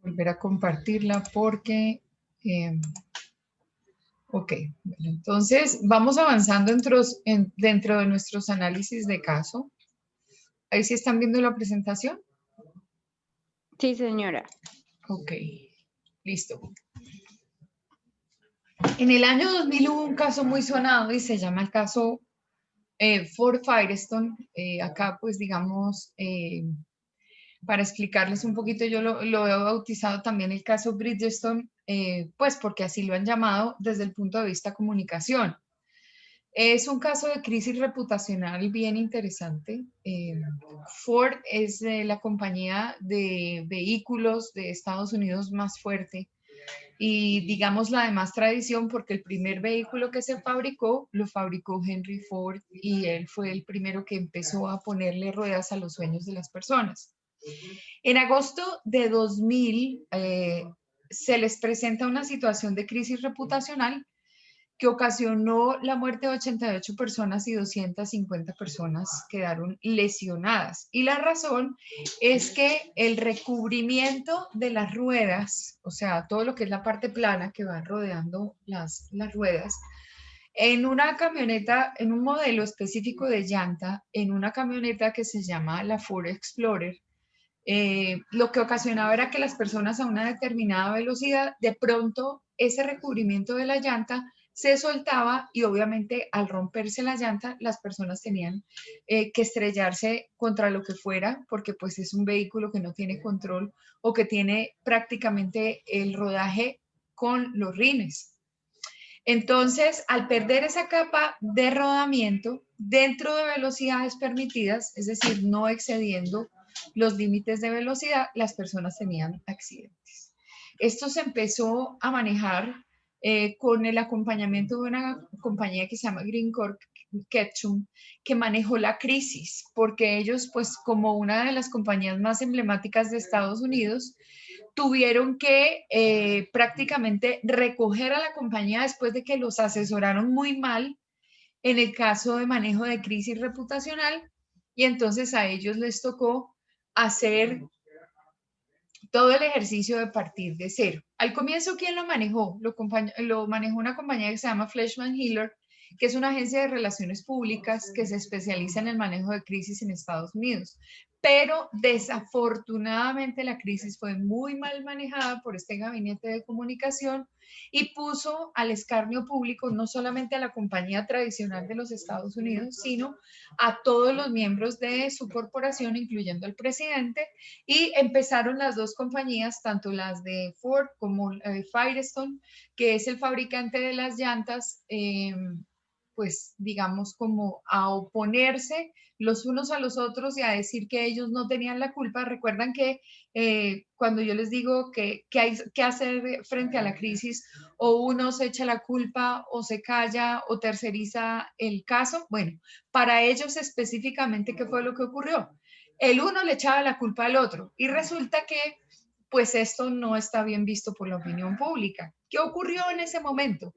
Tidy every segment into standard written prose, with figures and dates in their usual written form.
volver a compartirla porque, ok, bueno, entonces vamos avanzando dentro de nuestros análisis de caso. Ahí sí están viendo la presentación. Sí, señora. Ok, listo. En el año 2000 hubo un caso muy sonado y se llama el caso Ford Firestone. Acá, pues, digamos, para explicarles un poquito, yo lo he bautizado también el caso Bridgestone, pues porque así lo han llamado desde el punto de vista comunicación. Es un caso de crisis reputacional bien interesante. Ford es la compañía de vehículos de Estados Unidos más fuerte y digamos la de más tradición porque el primer vehículo que se fabricó lo fabricó Henry Ford y él fue el primero que empezó a ponerle ruedas a los sueños de las personas. En agosto de 2000 se les presenta una situación de crisis reputacional que ocasionó la muerte de 88 personas y 250 personas quedaron lesionadas. Y la razón es que el recubrimiento de las ruedas, o sea, todo lo que es la parte plana que van rodeando las ruedas, en una camioneta, en un modelo específico de llanta, en una camioneta que se llama la Ford Explorer, lo que ocasionaba era que las personas a una determinada velocidad, de pronto ese recubrimiento de la llanta se soltaba y obviamente al romperse la llanta las personas tenían que estrellarse contra lo que fuera porque pues es un vehículo que no tiene control o que tiene prácticamente el rodaje con los rines. Entonces, al perder esa capa de rodamiento dentro de velocidades permitidas, es decir, no excediendo los límites de velocidad, las personas tenían accidentes. Esto se empezó a manejar con el acompañamiento de una compañía que se llama Greencore Ketchum, que manejó la crisis, porque ellos, pues como una de las compañías más emblemáticas de Estados Unidos, tuvieron que prácticamente recoger a la compañía después de que los asesoraron muy mal en el caso de manejo de crisis reputacional y entonces a ellos les tocó hacer todo el ejercicio de partir de cero. Al comienzo, ¿quién lo manejó? Lo manejó una compañía que se llama Fleishman Hillard, que es una agencia de relaciones públicas que se especializa en el manejo de crisis en Estados Unidos. Pero desafortunadamente la crisis fue muy mal manejada por este gabinete de comunicación y puso al escarnio público no solamente a la compañía tradicional de los Estados Unidos, sino a todos los miembros de su corporación, incluyendo al presidente, y empezaron las dos compañías, tanto las de Ford como Firestone, que es el fabricante de las llantas, pues digamos como a oponerse los unos a los otros y a decir que ellos no tenían la culpa. Recuerdan que cuando yo les digo que hay que hacer frente a la crisis, o uno se echa la culpa o se calla o terceriza el caso, bueno, para ellos específicamente, ¿qué fue lo que ocurrió? El uno le echaba la culpa al otro y resulta que pues esto no está bien visto por la opinión pública. ¿Qué ocurrió en ese momento?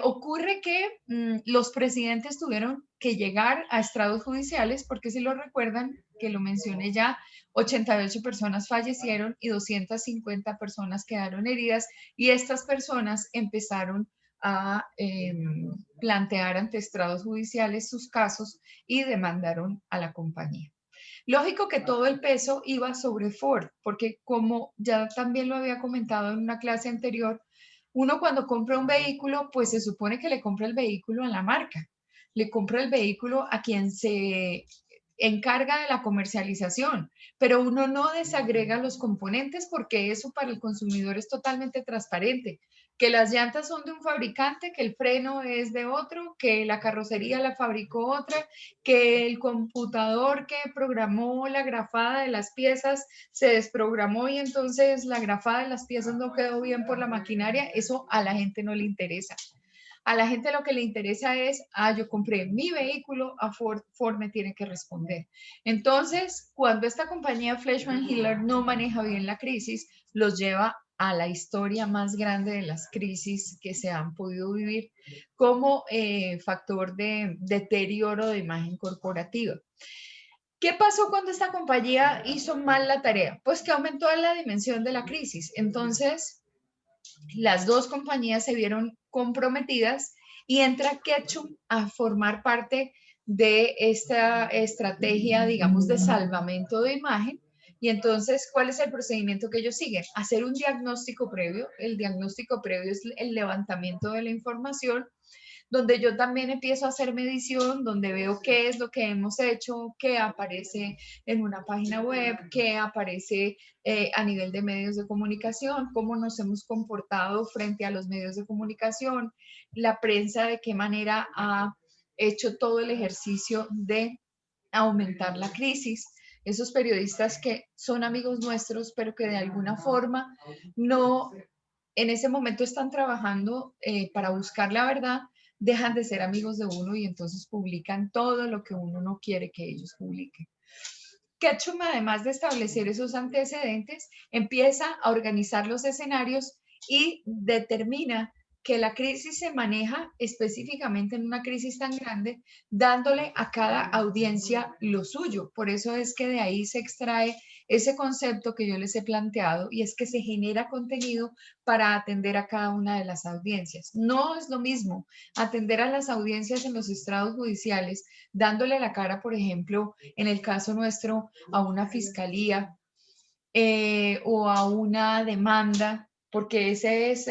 Ocurre que los presidentes tuvieron que llegar a estrados judiciales porque si lo recuerdan, que lo mencioné ya, 88 personas fallecieron y 250 personas quedaron heridas y estas personas empezaron a plantear ante estrados judiciales sus casos y demandaron a la compañía. Lógico que todo el peso iba sobre Ford, porque como ya también lo había comentado en una clase anterior, uno cuando compra un vehículo, pues se supone que le compra el vehículo a la marca, le compra el vehículo a quien se encarga de la comercialización, pero uno no desagrega los componentes porque eso para el consumidor es totalmente transparente, que las llantas son de un fabricante, que el freno es de otro, que la carrocería la fabricó otra, que el computador que programó la grafada de las piezas se desprogramó y entonces la grafada de las piezas no quedó bien por la maquinaria, eso a la gente no le interesa. A la gente lo que le interesa es, yo compré mi vehículo, a Ford, Ford me tiene que responder. Entonces, cuando esta compañía Fleishman Hillard no maneja bien la crisis, los lleva a la historia más grande de las crisis que se han podido vivir como factor de deterioro de imagen corporativa. ¿Qué pasó cuando esta compañía hizo mal la tarea? Pues que aumentó la dimensión de la crisis. Entonces, las dos compañías se vieron comprometidas y entra Ketchum a formar parte de esta estrategia, digamos, de salvamento de imagen. Y entonces, ¿cuál es el procedimiento que ellos siguen? Hacer un diagnóstico previo. El diagnóstico previo es el levantamiento de la información, donde yo también empiezo a hacer medición, donde veo qué es lo que hemos hecho, qué aparece en una página web, qué aparece a nivel de medios de comunicación, cómo nos hemos comportado frente a los medios de comunicación, la prensa de qué manera ha hecho todo el ejercicio de aumentar la crisis. Esos periodistas que son amigos nuestros, pero que de alguna forma no en ese momento están trabajando para buscar la verdad, dejan de ser amigos de uno y entonces publican todo lo que uno no quiere que ellos publiquen. Ketchum, además de establecer esos antecedentes, empieza a organizar los escenarios y determina que la crisis se maneja específicamente en una crisis tan grande, dándole a cada audiencia lo suyo. Por eso es que de ahí se extrae ese concepto que yo les he planteado y es que se genera contenido para atender a cada una de las audiencias. No es lo mismo atender a las audiencias en los estrados judiciales, dándole la cara, por ejemplo, en el caso nuestro, a una fiscalía o a una demanda, porque ese es,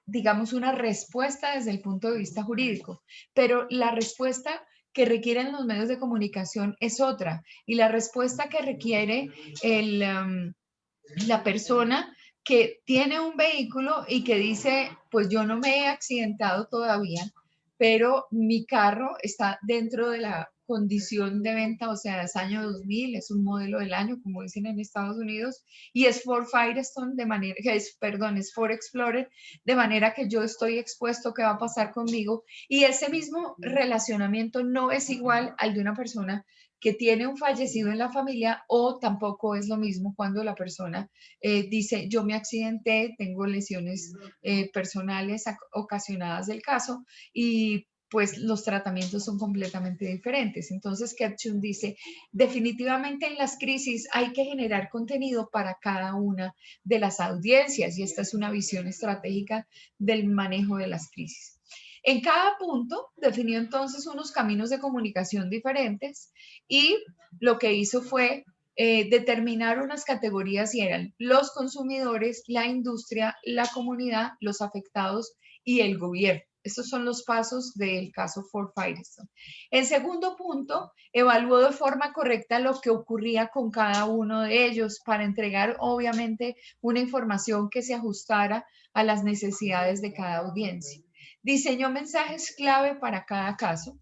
digamos, una respuesta desde el punto de vista jurídico, pero la respuesta que requieren los medios de comunicación es otra, y la respuesta que requiere el, la persona que tiene un vehículo y que dice, pues yo no me he accidentado todavía, pero mi carro está dentro de la condición de venta, o sea, es año 2000, es un modelo del año, como dicen en Estados Unidos, y es Ford Firestone de manera, perdón, es Ford Explorer, de manera que yo estoy expuesto, ¿qué va a pasar conmigo? Y ese mismo relacionamiento no es igual al de una persona que tiene un fallecido en la familia o tampoco es lo mismo cuando la persona dice, yo me accidenté, tengo lesiones personales ocasionadas del caso y pues los tratamientos son completamente diferentes. Entonces, Ketchum dice, definitivamente en las crisis hay que generar contenido para cada una de las audiencias y esta es una visión estratégica del manejo de las crisis. En cada punto definió entonces unos caminos de comunicación diferentes y lo que hizo fue determinar unas categorías y eran los consumidores, la industria, la comunidad, los afectados y el gobierno. Estos son los pasos del caso Ford Firestone. En segundo punto, evaluó de forma correcta lo que ocurría con cada uno de ellos para entregar, obviamente, una información que se ajustara a las necesidades de cada audiencia. Diseñó mensajes clave para cada caso,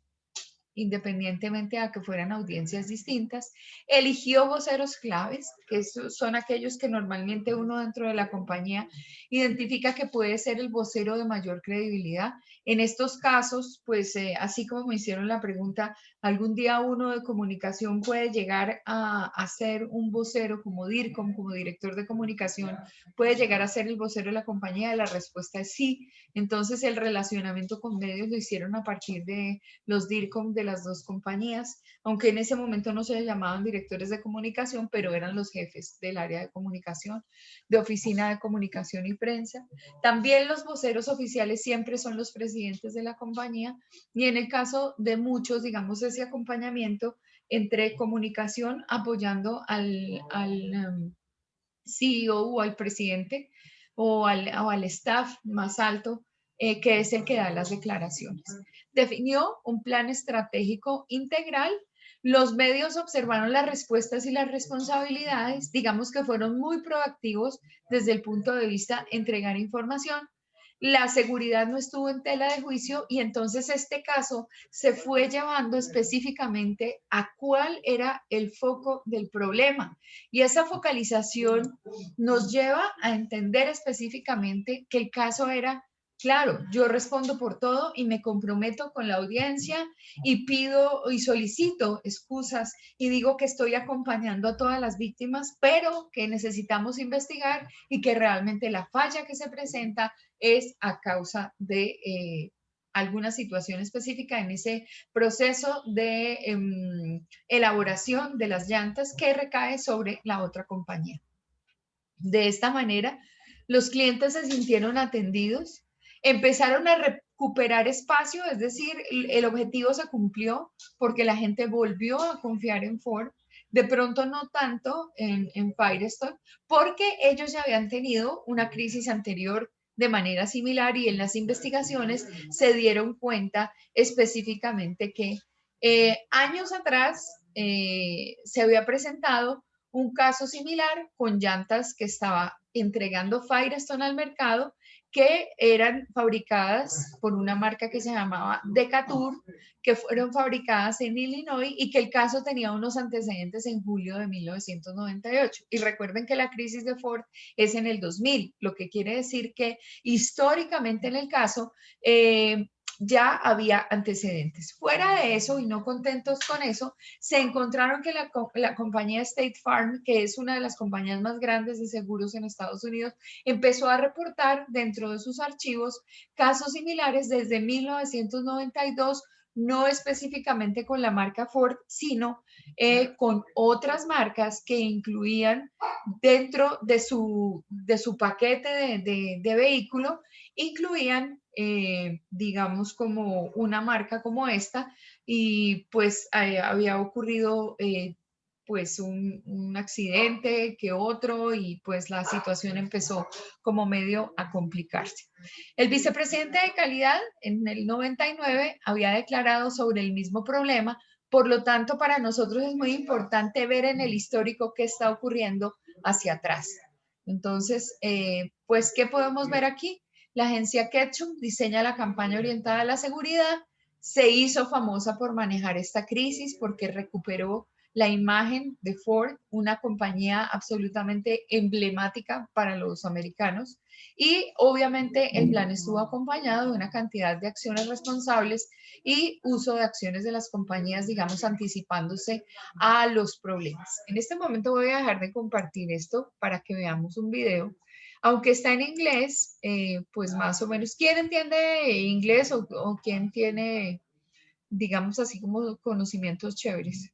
independientemente a que fueran audiencias distintas, eligió voceros claves, que son aquellos que normalmente uno dentro de la compañía identifica que puede ser el vocero de mayor credibilidad. En estos casos, pues así como me hicieron la pregunta, algún día uno de comunicación puede llegar a ser un vocero como DIRCOM, como director de comunicación, puede llegar a ser el vocero de la compañía. La respuesta es sí. Entonces el relacionamiento con medios lo hicieron a partir de los DIRCOM de las dos compañías, aunque en ese momento no se llamaban directores de comunicación, pero eran los jefes del área de comunicación, de oficina de comunicación y prensa. También los voceros oficiales siempre son los presidentes de la compañía y en el caso de muchos, digamos, ese acompañamiento entre comunicación apoyando al CEO o al presidente o al staff más alto, que es el que da las declaraciones. Definió un plan estratégico integral. Los medios observaron las respuestas y las responsabilidades, digamos que fueron muy proactivos desde el punto de vista de entregar información. La seguridad no estuvo en tela de juicio y entonces este caso se fue llevando específicamente a cuál era el foco del problema. Y esa focalización nos lleva a entender específicamente que el caso era, claro, yo respondo por todo y me comprometo con la audiencia y pido y solicito excusas y digo que estoy acompañando a todas las víctimas, pero que necesitamos investigar y que realmente la falla que se presenta es a causa de alguna situación específica en ese proceso de elaboración de las llantas que recae sobre la otra compañía. De esta manera, los clientes se sintieron atendidos, empezaron a recuperar espacio, es decir, el objetivo se cumplió porque la gente volvió a confiar en Ford, de pronto no tanto en Firestone, porque ellos ya habían tenido una crisis anterior de manera similar y en las investigaciones se dieron cuenta específicamente que años atrás se había presentado un caso similar con llantas que estaba entregando Firestone al mercado que eran fabricadas por una marca que se llamaba Decatur, que fueron fabricadas en Illinois y que el caso tenía unos antecedentes en julio de 1998. Y recuerden que la crisis de Ford es en el 2000, lo que quiere decir que históricamente en el caso ya había antecedentes. Fuera de eso, y no contentos con eso, se encontraron que la compañía State Farm, que es una de las compañías más grandes de seguros en Estados Unidos, empezó a reportar dentro de sus archivos casos similares desde 1992, no específicamente con la marca Ford, sino con otras marcas que incluían dentro de su paquete de vehículo, incluían, digamos, como una marca como esta, y pues había ocurrido pues un accidente que otro y pues la situación empezó como medio a complicarse. El vicepresidente de calidad en el 99 había declarado sobre el mismo problema, por lo tanto para nosotros es muy importante ver en el histórico qué está ocurriendo hacia atrás. Entonces, pues, ¿qué podemos ver aquí? La agencia Ketchum diseña la campaña orientada a la seguridad, se hizo famosa por manejar esta crisis porque recuperó la imagen de Ford, una compañía absolutamente emblemática para los americanos. Y obviamente el plan estuvo acompañado de una cantidad de acciones responsables y uso de acciones de las compañías, digamos, anticipándose a los problemas. En este momento voy a dejar de compartir esto para que veamos un video. Aunque está en inglés, pues más o menos, ¿quién entiende inglés o quién tiene, digamos así, como conocimientos chéveres?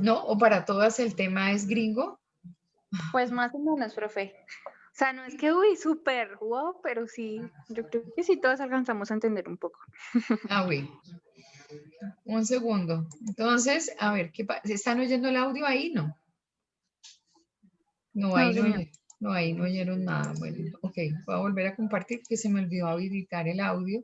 ¿No? ¿O para todas el tema es gringo? Pues más o menos, profe. O sea, no es que, uy, súper, wow, pero sí, yo creo que sí todos alcanzamos a entender un poco. Ah, uy. Un segundo. Entonces, a ver, ¿están oyendo el audio ahí? No. No, No, ahí no señor. oyeron. No, ahí no oyeron nada. Bueno, ok, voy a volver a compartir que se me olvidó habilitar el audio.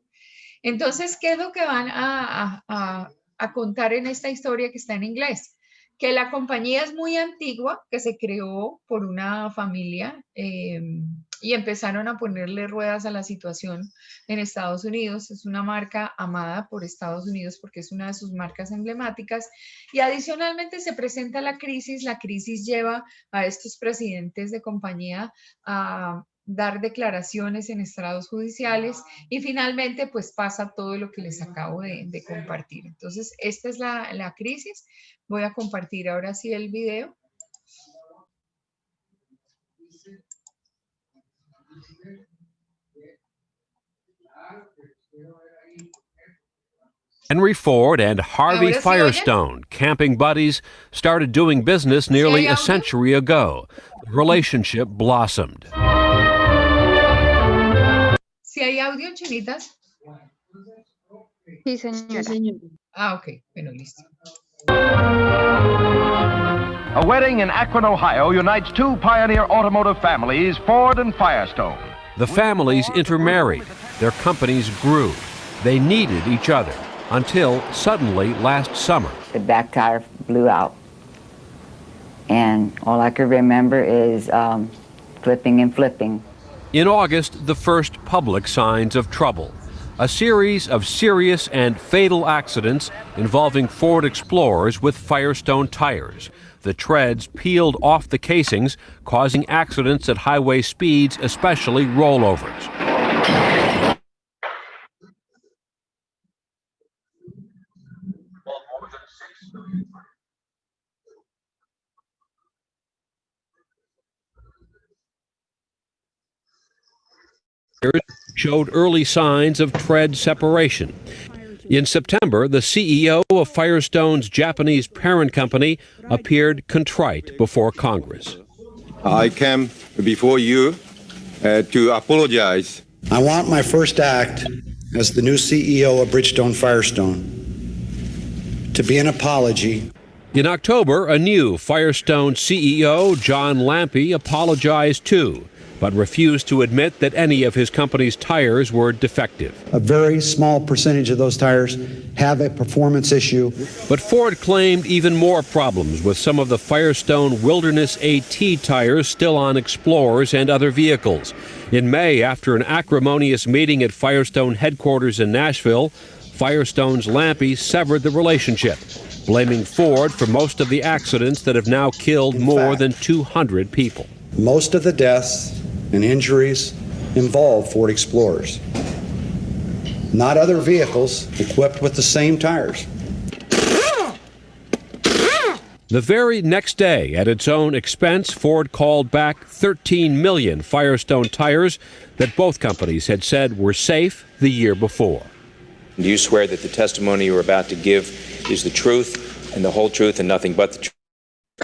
Entonces, ¿qué es lo que van a contar en esta historia que está en inglés? Que la compañía es muy antigua, que se creó por una familia y empezaron a ponerle ruedas a la situación en Estados Unidos. Es una marca amada por Estados Unidos porque es una de sus marcas emblemáticas. Y adicionalmente se presenta la crisis lleva a estos presidentes de compañía a dar declaraciones en estrados judiciales y finalmente pues pasa todo lo que les acabo de compartir. Entonces, esta es la crisis. Voy a compartir ahora sí el video. Henry Ford and Harvey ¿Ahora sí Firestone, camping buddies, started doing business nearly hay a audio? century ago. The relationship blossomed. ¿Sí hay audio, chinitas? Sí, señora. Ah, ok. Bueno, listo. A wedding in Akron, Ohio unites two pioneer automotive families, Ford and Firestone. The families intermarried. Their companies grew. They needed each other until suddenly last summer. The back tire blew out. And all I could remember is flipping and flipping. In August, the first public signs of trouble. A series of serious and fatal accidents involving Ford Explorers with Firestone tires. The treads peeled off the casings, causing accidents at highway speeds, especially rollovers. showed early signs of tread separation. In September, the CEO of Firestone's Japanese parent company appeared contrite before Congress. I came before you to apologize. I want my first act as the new CEO of Bridgestone Firestone to be an apology. In October, a new Firestone CEO, John Lampe, apologized too, but refused to admit that any of his company's tires were defective. A very small percentage of those tires have a performance issue. But Ford claimed even more problems with some of the Firestone Wilderness AT tires still on Explorers and other vehicles. In May, after an acrimonious meeting at Firestone headquarters in Nashville, Firestone's Lampe severed the relationship, blaming Ford for most of the accidents that have now killed more than 200 people. Most of the deaths and injuries involve Ford Explorers, not other vehicles equipped with the same tires. The very next day, at its own expense, Ford called back 13 million Firestone tires that both companies had said were safe the year before. Do you swear that the testimony you are about to give is the truth and the whole truth and nothing but the truth?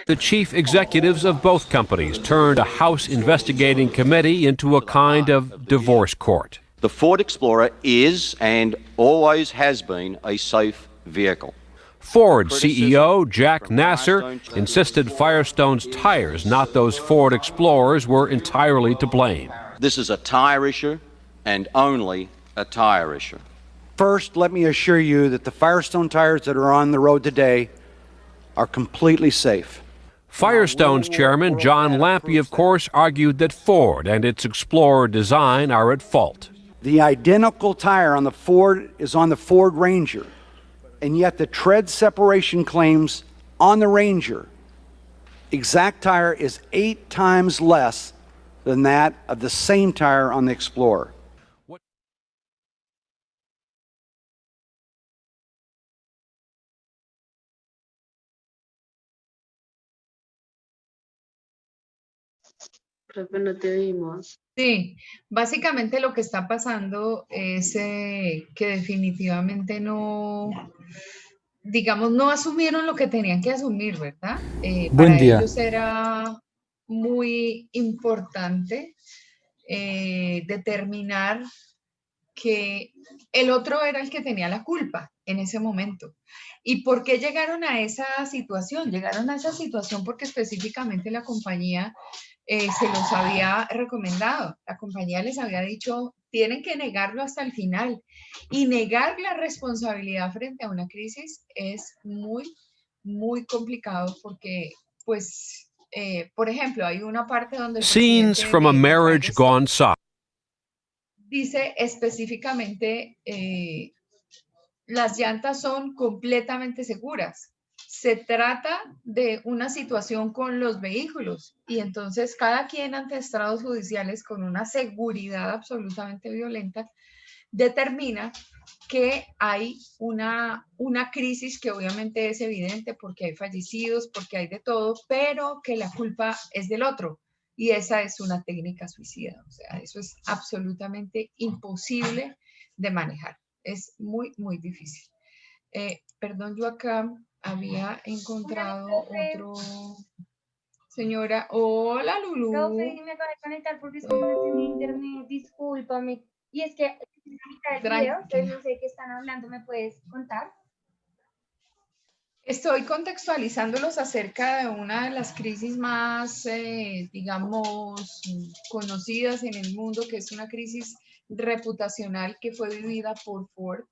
The chief executives of both companies turned a House investigating committee into a kind of divorce court. The Ford Explorer is and always has been a safe vehicle. Ford CEO Jack Nasser insisted Firestone's tires, not those Ford Explorers, were entirely to blame. This is a tire issue and only a tire issue. First, let me assure you that the Firestone tires that are on the road today are completely safe. Firestone's chairman, John Lampe, of course, argued that Ford and its Explorer design are at fault. The identical tire on the Ford is on the Ford Ranger, and yet the tread separation claims on the Ranger, exact tire is 8 times less than that of the same tire on the Explorer. Creo que no te vimos. Sí, básicamente lo que está pasando es que definitivamente no, digamos, no asumieron lo que tenían que asumir, ¿verdad? Para ellos era muy importante determinar que el otro era el que tenía la culpa en ese momento. ¿Y por qué llegaron a esa situación? Llegaron a esa situación porque específicamente la compañía se los había recomendado. La compañía les había dicho, tienen que negarlo hasta el final. Y negar la responsabilidad frente a una crisis es muy, muy complicado porque, pues, por ejemplo, hay una parte donde... Scenes from a marriage gone south. Dice específicamente, las llantas son completamente seguras. Se trata de una situación con los vehículos y entonces cada quien ante estrados judiciales con una seguridad absolutamente violenta determina que hay una crisis que obviamente es evidente porque hay fallecidos, porque hay de todo, pero que la culpa es del otro. Y esa es una técnica suicida, o sea, eso es absolutamente imposible de manejar. Es muy, muy difícil. Perdón, yo acá había encontrado otro... Señora, hola Lulu. Profe, me acabo de conectar porque es que no tenía internet, discúlpame. Y es que el video, entonces no sé qué están hablando, ¿me puedes contar? Estoy contextualizándolos acerca de una de las crisis más, digamos, conocidas en el mundo, que es una crisis reputacional que fue vivida por Ford,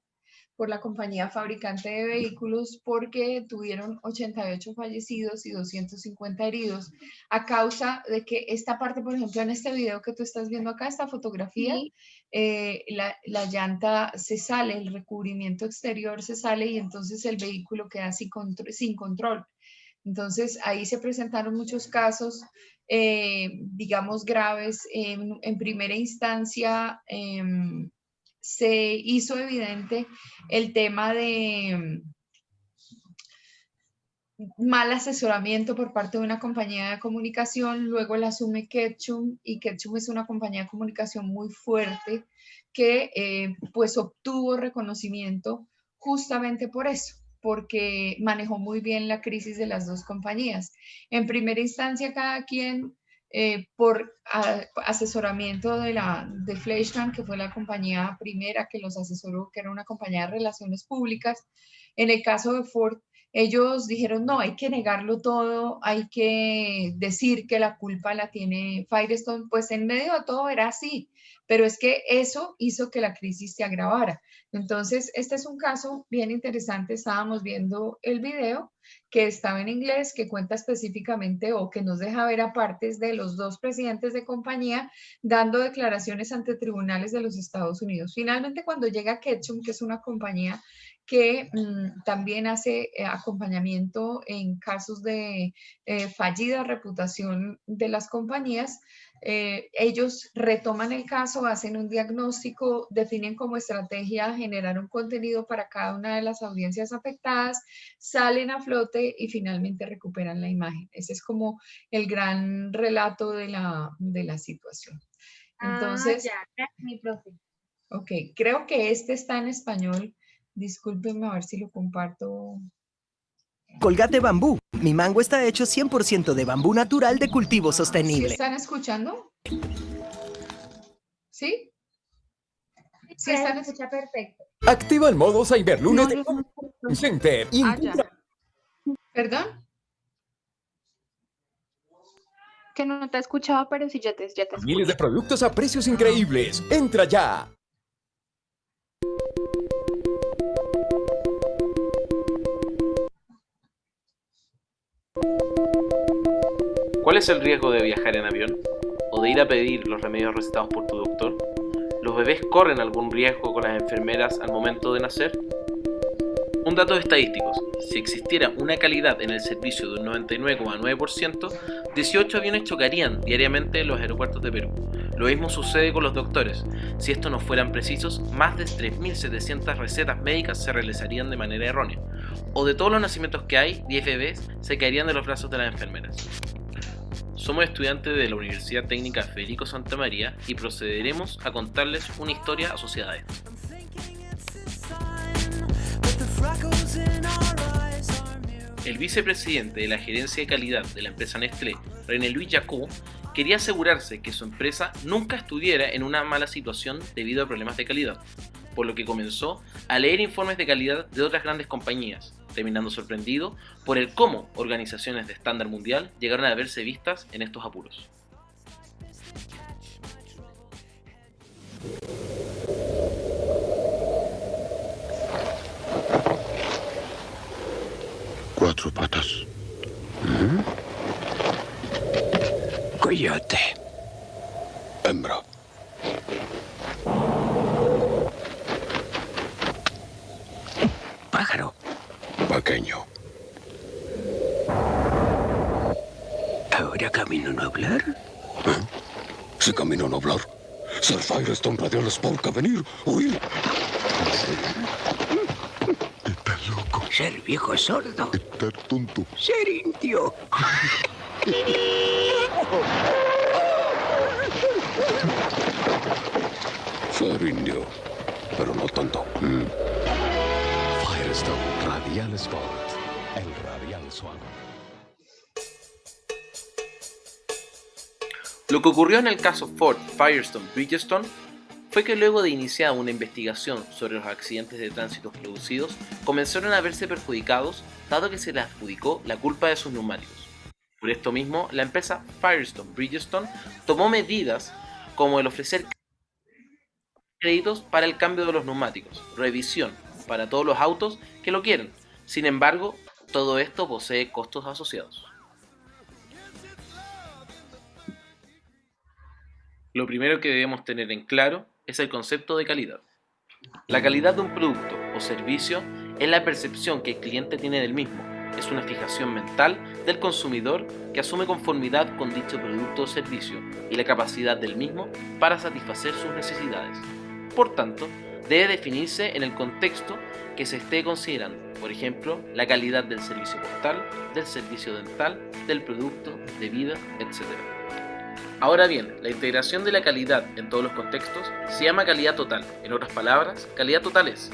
por la compañía fabricante de vehículos, porque tuvieron 88 fallecidos y 250 heridos a causa de que esta parte, por ejemplo, en este video que tú estás viendo acá, esta fotografía, sí. La llanta se sale, el recubrimiento exterior se sale y entonces el vehículo queda sin control. Entonces ahí se presentaron muchos casos, digamos, graves. En primera instancia, se hizo evidente el tema de mal asesoramiento por parte de una compañía de comunicación, luego la asume Ketchum, y Ketchum es una compañía de comunicación muy fuerte que pues obtuvo reconocimiento justamente por eso, porque manejó muy bien la crisis de las dos compañías. En primera instancia, cada quien por asesoramiento de Fleischmann, que fue la compañía primera que los asesoró, que era una compañía de relaciones públicas. En el caso de Ford, ellos dijeron, no, hay que negarlo todo, hay que decir que la culpa la tiene Firestone, pues en medio de todo era así, pero es que eso hizo que la crisis se agravara. Entonces, este es un caso bien interesante, estábamos viendo el video que estaba en inglés, que cuenta específicamente o que nos deja ver a partes de los dos presidentes de compañía dando declaraciones ante tribunales de los Estados Unidos. Finalmente, cuando llega Ketchum, que es una compañía que también hace acompañamiento en casos de fallida reputación de las compañías, ellos retoman el caso, hacen un diagnóstico, definen como estrategia generar un contenido para cada una de las audiencias afectadas, salen a flote y finalmente recuperan la imagen. Ese es como el gran relato de la situación. Entonces, ya, gracias, mi profe. Ok, creo que este está en español. Discúlpenme a ver si lo comparto. Colgate Bambú. Mi mango está hecho 100% de bambú natural de cultivo sostenible. ¿Sí están escuchando? ¿Sí? Sí, están escucha perfecto. Activa el modo Cyberlunes de Center. ¿Perdón? Que no te escuchaba, pero sí ya te escucho. Miles de productos a precios increíbles. ¡Entra ya! ¿Cuál es el riesgo de viajar en avión? ¿O de ir a pedir los remedios recetados por tu doctor? ¿Los bebés corren algún riesgo con las enfermeras al momento de nacer? Un dato estadístico: si existiera una calidad en el servicio de un 99,9%, 18 aviones chocarían diariamente en los aeropuertos de Perú. Lo mismo sucede con los doctores. Si estos no fueran precisos, más de 3.700 recetas médicas se realizarían de manera errónea. O de todos los nacimientos que hay, 10 bebés se caerían de los brazos de las enfermeras. Somos estudiantes de la Universidad Técnica Federico Santa María y procederemos a contarles una historia asociada a esto. El vicepresidente de la gerencia de calidad de la empresa Nestlé, René Louis Jacot, quería asegurarse que su empresa nunca estuviera en una mala situación debido a problemas de calidad, por lo que comenzó a leer informes de calidad de otras grandes compañías, terminando sorprendido por el cómo organizaciones de estándar mundial llegaron a verse vistas en estos apuros. Cuatro patas. Coyote. Hembra. Pájaro. Pequeño. ¿Ahora camino a hablar? Si camino a hablar, ser Firestone Radial Sport a venir, huir. Estar loco. Ser viejo sordo. Estar tonto. Ser indio. Ser indio, pero no tanto. Firestone Radial Sport, el radial suave. Lo que ocurrió en el caso Ford Firestone Bridgestone fue que luego de iniciar una investigación sobre los accidentes de tránsito producidos, comenzaron a verse perjudicados dado que se les adjudicó la culpa de sus neumáticos. Por esto mismo, la empresa Firestone Bridgestone tomó medidas como el ofrecer créditos para el cambio de los neumáticos, revisión para todos los autos que lo quieren. Sin embargo, todo esto posee costos asociados. Lo primero que debemos tener en claro es el concepto de calidad. La calidad de un producto o servicio es la percepción que el cliente tiene del mismo. Es una fijación mental del consumidor que asume conformidad con dicho producto o servicio y la capacidad del mismo para satisfacer sus necesidades. Por tanto, debe definirse en el contexto que se esté considerando. Por ejemplo, la calidad del servicio postal, del servicio dental, del producto, de vida, etc. Ahora bien, la integración de la calidad en todos los contextos se llama calidad total. En otras palabras, calidad total es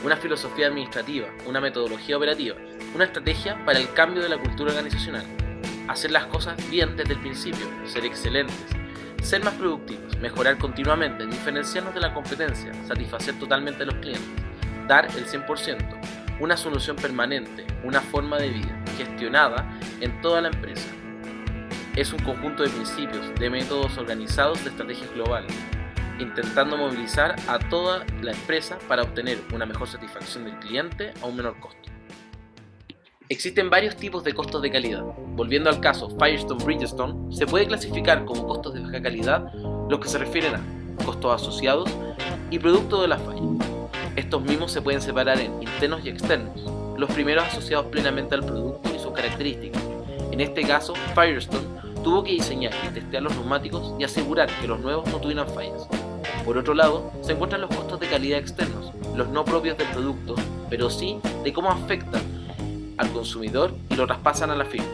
una filosofía administrativa, una metodología operativa, una estrategia para el cambio de la cultura organizacional. Hacer las cosas bien desde el principio, ser excelentes, ser más productivos, mejorar continuamente, diferenciarnos de la competencia, satisfacer totalmente a los clientes, dar el 100%, una solución permanente, una forma de vida gestionada en toda la empresa. Es un conjunto de principios, de métodos organizados de estrategias globales, intentando movilizar a toda la empresa para obtener una mejor satisfacción del cliente a un menor costo. Existen varios tipos de costos de calidad. Volviendo al caso Firestone-Bridgestone, se puede clasificar como costos de baja calidad los que se refieren a costos asociados y producto de la falla. Estos mismos se pueden separar en internos y externos, los primeros asociados plenamente al producto y sus características. En este caso, Firestone tuvo que diseñar y testear los neumáticos y asegurar que los nuevos no tuvieran fallas. Por otro lado, se encuentran los costos de calidad externos, los no propios del producto, pero sí de cómo afectan al consumidor y lo traspasan a la firma.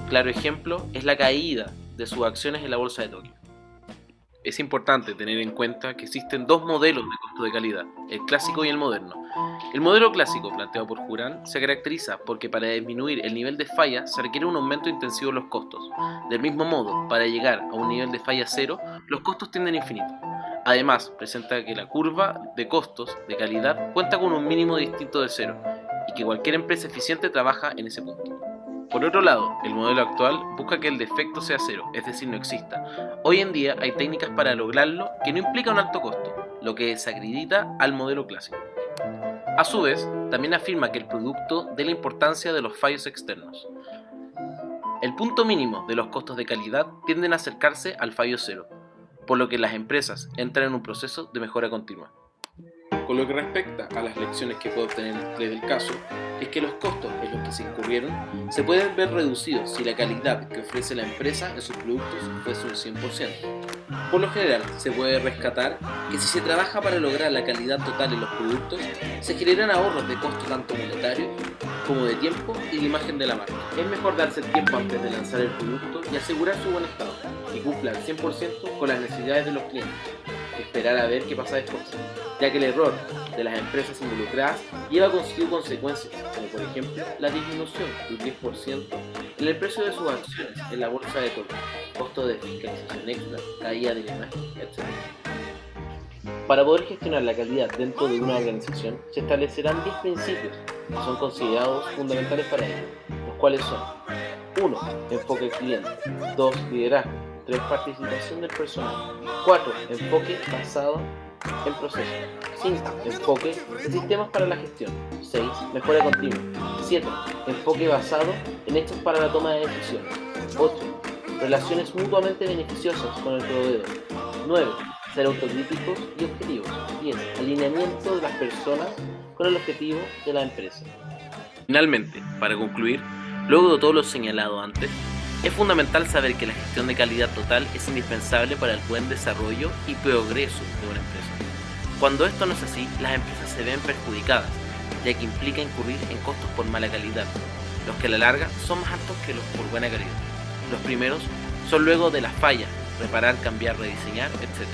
Claro ejemplo es la caída de sus acciones en la bolsa de Tokio. Es importante tener en cuenta que existen dos modelos de costo de calidad, el clásico y el moderno. El modelo clásico, planteado por Juran, se caracteriza porque para disminuir el nivel de falla se requiere un aumento intensivo de los costos. Del mismo modo, para llegar a un nivel de falla cero, los costos tienden a infinito. Además, presenta que la curva de costos de calidad cuenta con un mínimo distinto de cero y que cualquier empresa eficiente trabaja en ese punto. Por otro lado, el modelo actual busca que el defecto sea cero, es decir, no exista. Hoy en día hay técnicas para lograrlo que no implica un alto costo, lo que desacredita al modelo clásico. A su vez, también afirma que el producto dé la importancia de los fallos externos. El punto mínimo de los costos de calidad tienden a acercarse al fallo cero, por lo que las empresas entran en un proceso de mejora continua. Con lo que respecta a las lecciones que puede obtener del caso, es que los costos en los que se incurrieron se pueden ver reducidos si la calidad que ofrece la empresa en sus productos fuese un 100%. Por lo general, se puede rescatar que si se trabaja para lograr la calidad total en los productos, se generan ahorros de costo tanto monetario como de tiempo y de imagen de la marca. Es mejor darse el tiempo antes de lanzar el producto y asegurar su buen estado, y cumpla al 100% con las necesidades de los clientes. Esperar a ver qué pasa después, ya que el error de las empresas involucradas lleva consigo consecuencias, como por ejemplo la disminución de un 10% en el precio de sus acciones en la bolsa de Tokio, costo de fiscalización extra, caída de la imagen, etc. Para poder gestionar la calidad dentro de una organización, se establecerán 10 principios que son considerados fundamentales para ello, los cuales son 1. Enfoque del cliente. 2. Liderazgo. 3. Participación del personal. 4. Enfoque basado en procesos. 5. Enfoque de sistemas para la gestión. 6. Mejora continua. 7. Enfoque basado en hechos para la toma de decisiones. 8. Relaciones mutuamente beneficiosas con el proveedor. 9. Ser autocríticos y objetivos. 10. Alineamiento de las personas con el objetivo de la empresa. Finalmente, para concluir, luego de todo lo señalado antes, es fundamental saber que la gestión de calidad total es indispensable para el buen desarrollo y progreso de una empresa. Cuando esto no es así, las empresas se ven perjudicadas, ya que implica incurrir en costos por mala calidad, los que a la larga son más altos que los por buena calidad. Los primeros son luego de las fallas, reparar, cambiar, rediseñar, etc.,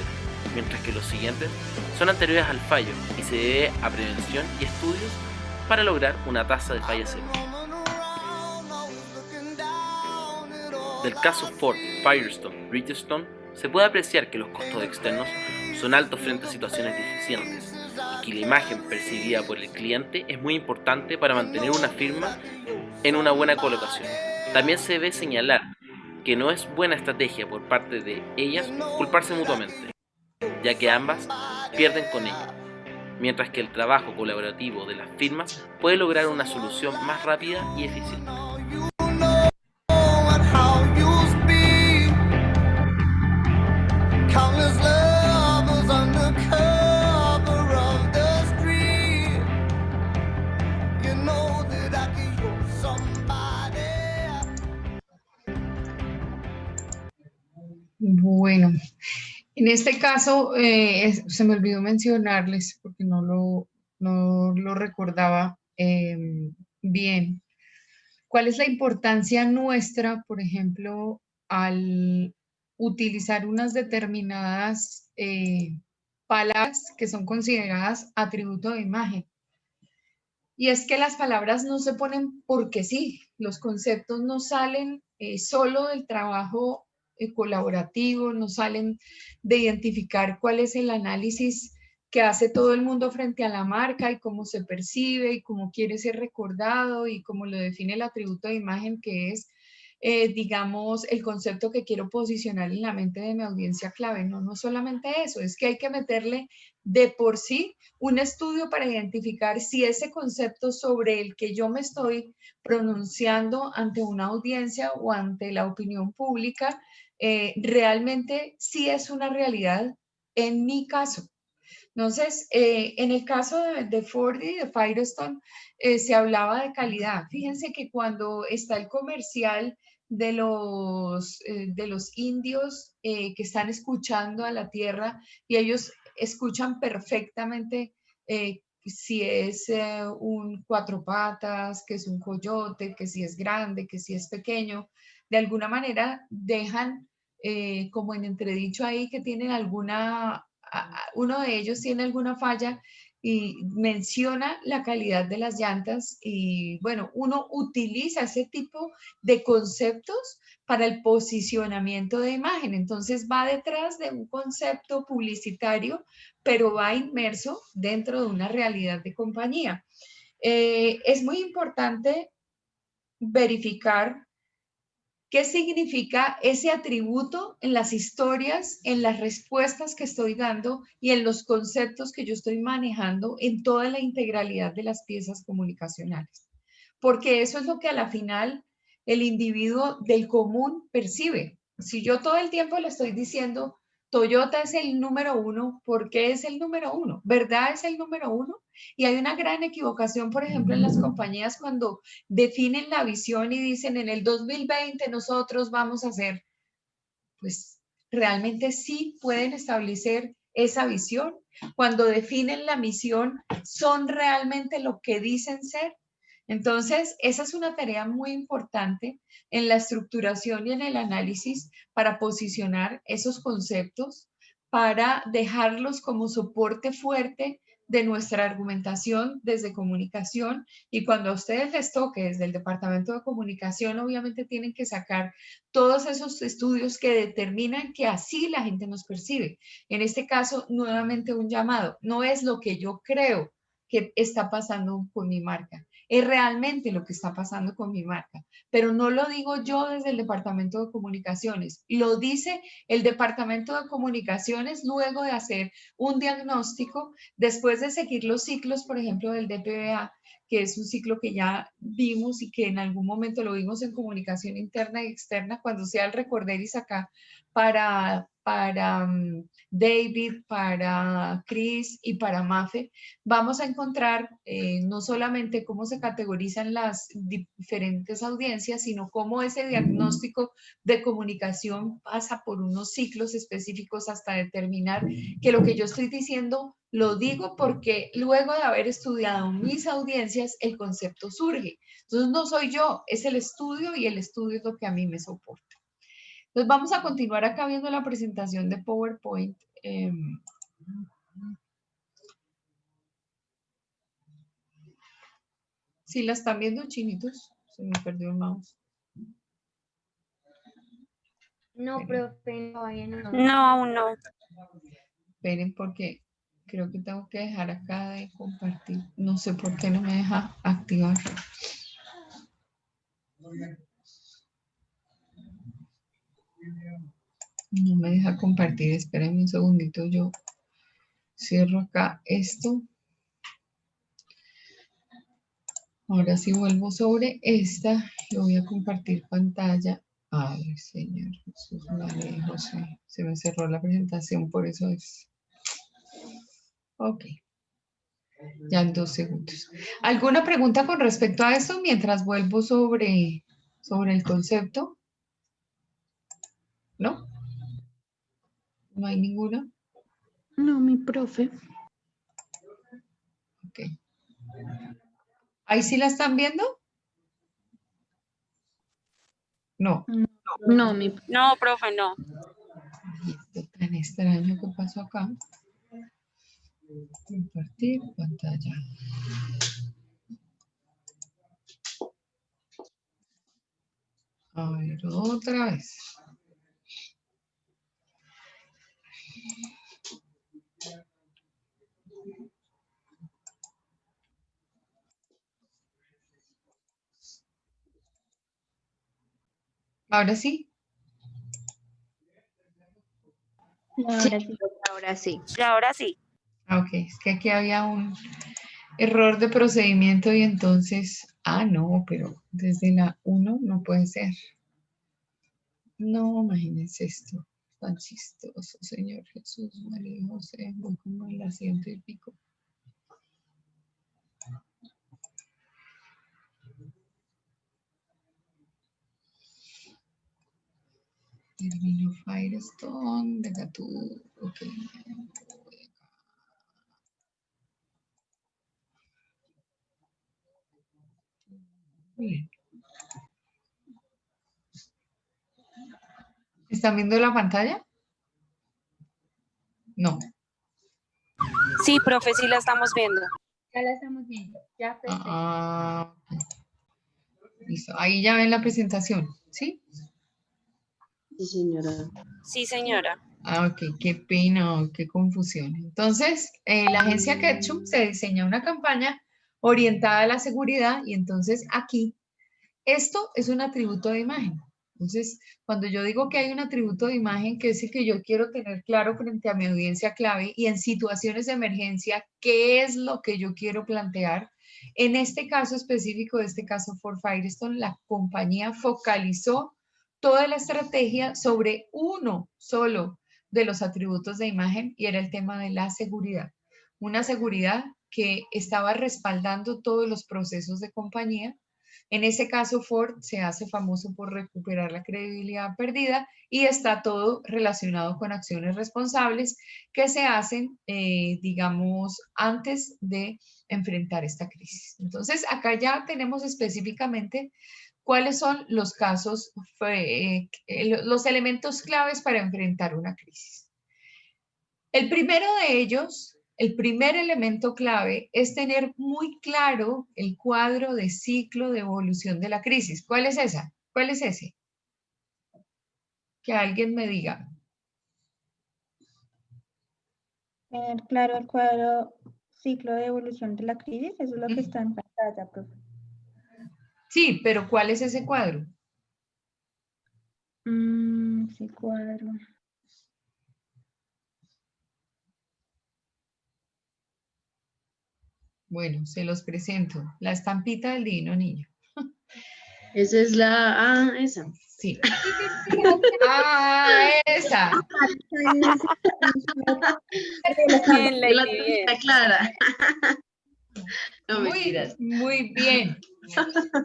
mientras que los siguientes son anteriores al fallo y se debe a prevención y estudios para lograr una tasa de falla cero. Del caso Ford, Firestone, Bridgestone, se puede apreciar que los costos externos son altos frente a situaciones deficientes y que la imagen percibida por el cliente es muy importante para mantener una firma en una buena colocación. También se debe señalar que no es buena estrategia por parte de ellas culparse mutuamente, ya que ambas pierden con ello, mientras que el trabajo colaborativo de las firmas puede lograr una solución más rápida y eficiente. Bueno, En este caso, se me olvidó mencionarles porque no lo recordaba bien. ¿Cuál es la importancia nuestra, por ejemplo, al utilizar unas determinadas palabras que son consideradas atributo de imagen? Y es que las palabras no se ponen porque sí, los conceptos no salen solo del trabajo colaborativo, no salen de identificar cuál es el análisis que hace todo el mundo frente a la marca y cómo se percibe y cómo quiere ser recordado y cómo lo define el atributo de imagen que es, digamos, el concepto que quiero posicionar en la mente de mi audiencia clave. No, no solamente eso, es que hay que meterle de por sí un estudio para identificar si ese concepto sobre el que yo me estoy pronunciando ante una audiencia o ante la opinión pública realmente sí es una realidad en mi caso. Entonces, en el caso de Ford y de Firestone, se hablaba de calidad. Fíjense que cuando está el comercial de los indios que están escuchando a la tierra y ellos escuchan perfectamente si es un cuatro patas, que es un coyote, que si es grande, que si es pequeño, de alguna manera dejan como en entredicho ahí que tienen uno de ellos tiene alguna falla y menciona la calidad de las llantas y bueno, uno utiliza ese tipo de conceptos para el posicionamiento de imagen. Entonces va detrás de un concepto publicitario, pero va inmerso dentro de una realidad de compañía. Es muy importante verificar ¿qué significa ese atributo en las historias, en las respuestas que estoy dando y en los conceptos que yo estoy manejando en toda la integralidad de las piezas comunicacionales? Porque eso es lo que a la final el individuo del común percibe. Si yo todo el tiempo le estoy diciendo, Toyota es el número uno, ¿por qué es el número uno? ¿Verdad es el número uno? Y hay una gran equivocación, por ejemplo, en las compañías cuando definen la visión y dicen en el 2020 nosotros vamos a hacer, pues realmente sí pueden establecer esa visión. Cuando definen la misión, son realmente lo que dicen ser. Entonces, esa es una tarea muy importante en la estructuración y en el análisis para posicionar esos conceptos, para dejarlos como soporte fuerte de nuestra argumentación desde comunicación y cuando a ustedes les toque desde el departamento de comunicación, obviamente tienen que sacar todos esos estudios que determinan que así la gente nos percibe. En este caso, nuevamente un llamado, no es lo que yo creo que está pasando con mi marca, es realmente lo que está pasando con mi marca, pero no lo digo yo desde el departamento de comunicaciones, lo dice el departamento de comunicaciones luego de hacer un diagnóstico, después de seguir los ciclos, por ejemplo, del DPBA, que es un ciclo que ya vimos y que en algún momento lo vimos en comunicación interna y externa, cuando sea el Recorderis acá para David, para Chris y para Mafe, vamos a encontrar no solamente cómo se categorizan las diferentes audiencias, sino cómo ese diagnóstico de comunicación pasa por unos ciclos específicos hasta determinar que lo que yo estoy diciendo lo digo porque luego de haber estudiado mis audiencias, el concepto surge. Entonces no soy yo, es el estudio y el estudio es lo que a mí me soporta. Entonces vamos a continuar acá viendo la presentación de PowerPoint. ¿Sí la están viendo, chinitos? Se me perdió el mouse. No, profe, todavía no. No, aún no. Esperen porque creo que tengo que dejar acá de compartir. No sé por qué no me deja activar. No me deja compartir. Espérenme un segundito. Yo cierro acá esto. Ahora sí vuelvo sobre esta y voy a compartir pantalla. Ay, Señor Jesús, María José. Se me cerró la presentación, por eso es. Ok. Ya en 2 segundos. ¿Alguna pregunta con respecto a esto mientras vuelvo sobre el concepto? ¿No? ¿No hay ninguna? No, mi profe. Ok. ¿Ahí sí la están viendo? No. No, profe, no. Esto tan extraño que pasó acá. Compartir pantalla. A ver, otra vez. ¿Ahora sí? Ahora sí. Ahora sí. Ok, es que aquí había un error de procedimiento y entonces... Ah, no, pero desde la 1 no puede ser. No, imagínense esto. Tan chistoso, Señor Jesús, María y José. Voy como en la 100 y pico. Termino Firestone de Gatú. Ok. Bien. ¿Están viendo la pantalla? No. Sí, profe, sí la estamos viendo. Ya la estamos viendo. Ya, perfecto. Ah, listo. Ahí ya ven la presentación, ¿sí? Sí, señora. Sí, señora. Ah, ok, qué pena, qué confusión. Entonces, la agencia Ketchum se diseña una campaña orientada a la seguridad y entonces aquí, esto es un atributo de imagen. Entonces, cuando yo digo que hay un atributo de imagen, que es el que yo quiero tener claro frente a mi audiencia clave y en situaciones de emergencia, ¿qué es lo que yo quiero plantear? En este caso específico, de este caso Ford Firestone, la compañía focalizó toda la estrategia sobre uno solo de los atributos de imagen y era el tema de la seguridad. Una seguridad que estaba respaldando todos los procesos de compañía. En ese caso, Ford se hace famoso por recuperar la credibilidad perdida y está todo relacionado con acciones responsables que se hacen, digamos, antes de enfrentar esta crisis. Entonces, acá ya tenemos específicamente cuáles son los casos, los elementos claves para enfrentar una crisis. El primero de ellos, el primer elemento clave es tener muy claro el cuadro de ciclo de evolución de la crisis. ¿Cuál es esa? ¿Cuál es ese? Que alguien me diga. Tener claro el cuadro ciclo de evolución de la crisis, eso es lo que está en pantalla, profe. Sí, pero ¿cuál es ese cuadro? Ese cuadro. Bueno, se los presento. La estampita del divino niño. Esa es la... Ah, esa. Sí. Ah, esa. Bien, Lady, bien. Clara. No, mentiras. Muy bien.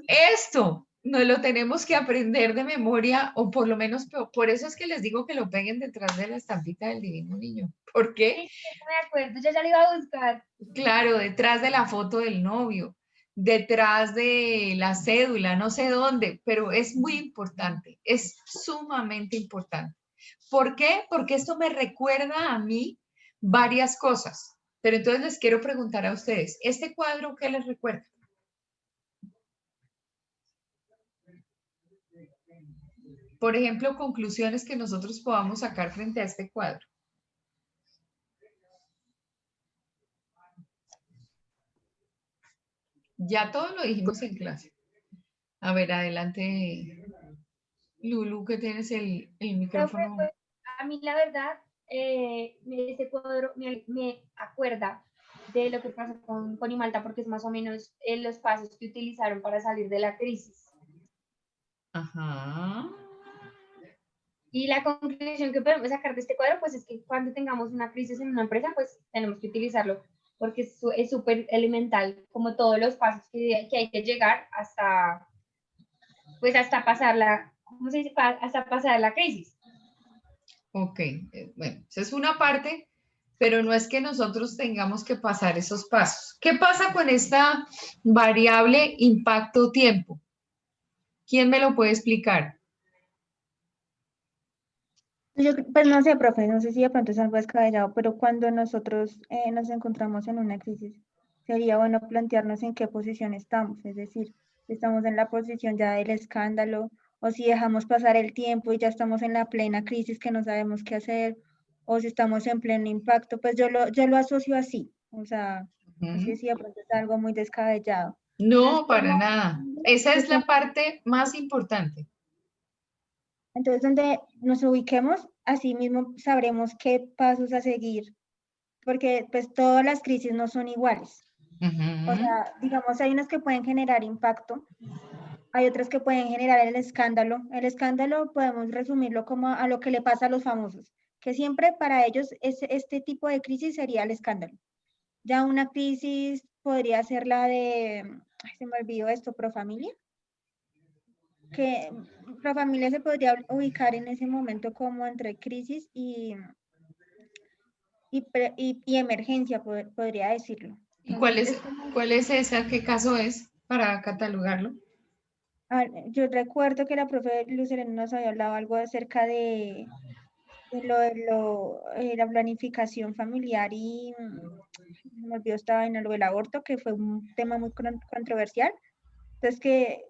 Esto no lo tenemos que aprender de memoria, o por lo menos, por eso es que les digo que lo peguen detrás de la estampita del divino niño. ¿Por qué? Sí, me acuerdo, yo ya lo iba a buscar. Claro, detrás de la foto del novio, detrás de la cédula, no sé dónde, pero es muy importante, es sumamente importante. ¿Por qué? Porque esto me recuerda a mí varias cosas. Pero entonces les quiero preguntar a ustedes, ¿este cuadro qué les recuerda? Por ejemplo, conclusiones que nosotros podamos sacar frente a este cuadro. Ya todo lo dijimos en clase. A ver, adelante, Lulu, que tienes el micrófono. Pues, a mí la verdad, ese cuadro me acuerda de lo que pasó con Imalta, porque es más o menos los pasos que utilizaron para salir de la crisis. Ajá. Y la conclusión que podemos sacar de este cuadro, pues es que cuando tengamos una crisis en una empresa, pues tenemos que utilizarlo, porque es súper elemental, como todos los pasos que hay que llegar hasta, pues hasta pasar la, ¿cómo se dice? Hasta pasar la crisis. Ok, bueno, esa es una parte, pero no es que nosotros tengamos que pasar esos pasos. ¿Qué pasa con esta variable impacto-tiempo? ¿Quién me lo puede explicar? Pues no sé, profe, no sé si de pronto es algo descabellado, pero cuando nosotros nos encontramos en una crisis, sería bueno plantearnos en qué posición estamos, es decir, si estamos en la posición ya del escándalo, o si dejamos pasar el tiempo y ya estamos en la plena crisis que no sabemos qué hacer, o si estamos en pleno impacto, pues yo lo asocio así, o sea, no sé si de pronto es algo muy descabellado. Entonces, No, para nada. Esa es la parte más importante. Entonces, donde nos ubiquemos, así mismo sabremos qué pasos a seguir, porque pues todas las crisis no son iguales. O sea, digamos, hay unas que pueden generar impacto, hay otras que pueden generar el escándalo. El escándalo podemos resumirlo como a lo que le pasa a los famosos, que siempre para ellos este tipo de crisis sería el escándalo. Ya una crisis podría ser la de, ay, se me olvidó esto, Profamilia, que Profamilia se podría ubicar en ese momento como entre crisis y emergencia, podría decirlo. ¿Y Entonces, cuál es esa? ¿Qué caso es para catalogarlo? yo recuerdo que la profe Lucerena nos había hablado algo acerca de la planificación familiar y me olvidó esta vaina, lo del aborto, que fue un tema muy controversial. Entonces que